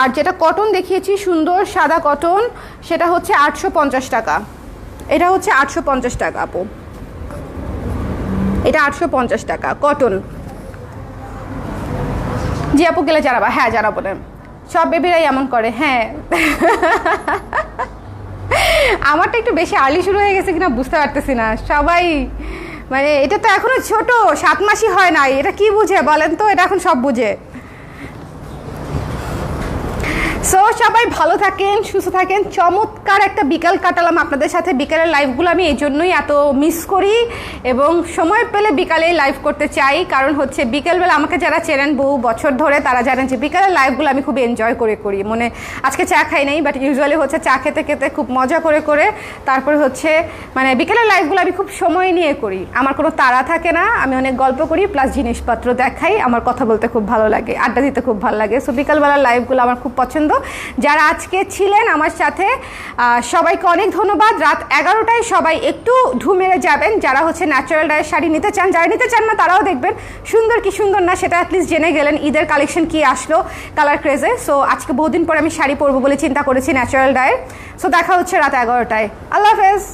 আর যেটা কটন দেখিয়েছি সুন্দর সাদা কটন, সেটা হচ্ছে 850 টাকা, এটা হচ্ছে 850 টাকা আপু, এটা 850 টাকা কটন। জি আপু, গেলে জানাবা? হ্যাঁ জানাবো না, সব বেবিরাই এমন করে। হ্যাঁ আমারটা একটু বেশি আর্লি শুরু হয়ে গেছে কিনা বুঝতে পারতেছি না, সবাই মানে এটা তো এখনো ছোট, 7 মাসই হয় নাই, এটা কি বুঝে বলেন তো? এটা এখন সব বুঝে। সো সবাই ভালো থাকেন, সুস্থ থাকেন। চমৎকার একটা বিকাল কাটালাম আপনাদের সাথে। বিকালের লাইভগুলো আমি এই জন্যই এত মিস করি এবং সময় পেলে বিকালে লাইভ করতে চাই, কারণ হচ্ছে বিকেলবেলা আমাকে যারা চেনেন বহু বছর ধরে তারা জানেন যে বিকালের লাইভগুলো আমি খুব এনজয় করে করি। মানে আজকে চা খাই নাই, বাট ইউজুয়ালি হচ্ছে চা খেতে খেতে খুব মজা করে করে তারপরে হচ্ছে মানে বিকেলের লাইভগুলো আমি খুব সময় নিয়ে করি, আমার কোনো তাড়া থাকে না, আমি অনেক গল্প করি প্লাস জিনিসপত্র দেখাই, আমার কথা বলতে খুব ভালো লাগে, আড্ডা দিতে খুব ভালো লাগে। সো বিকালবেলার লাইভগুলো আমার খুব পছন্দ। যারা আজকে ছিলেন আমার সাথে সবাইকে অনেক ধন্যবাদ। রাত 11টায় সবাই একটু ঢু মেরে যাবেন, যারা হচ্ছে ন্যাচারাল ডায়ের শাড়ি নিতে চান, যারা নিতে চান না তারাও দেখবেন সুন্দর কি সুন্দর না, সেটা অ্যাটলিস্ট জেনে গেলেন ঈদের কালেকশন কি আসলো কালার ক্রেজে। সো আজকে বহুদিন পরে আমি শাড়ি পরবো বলে চিন্তা করেছি ন্যাচারাল ডায়ের। সো দেখা হচ্ছে রাত 11টায়। আল্লাহ হাফেজ।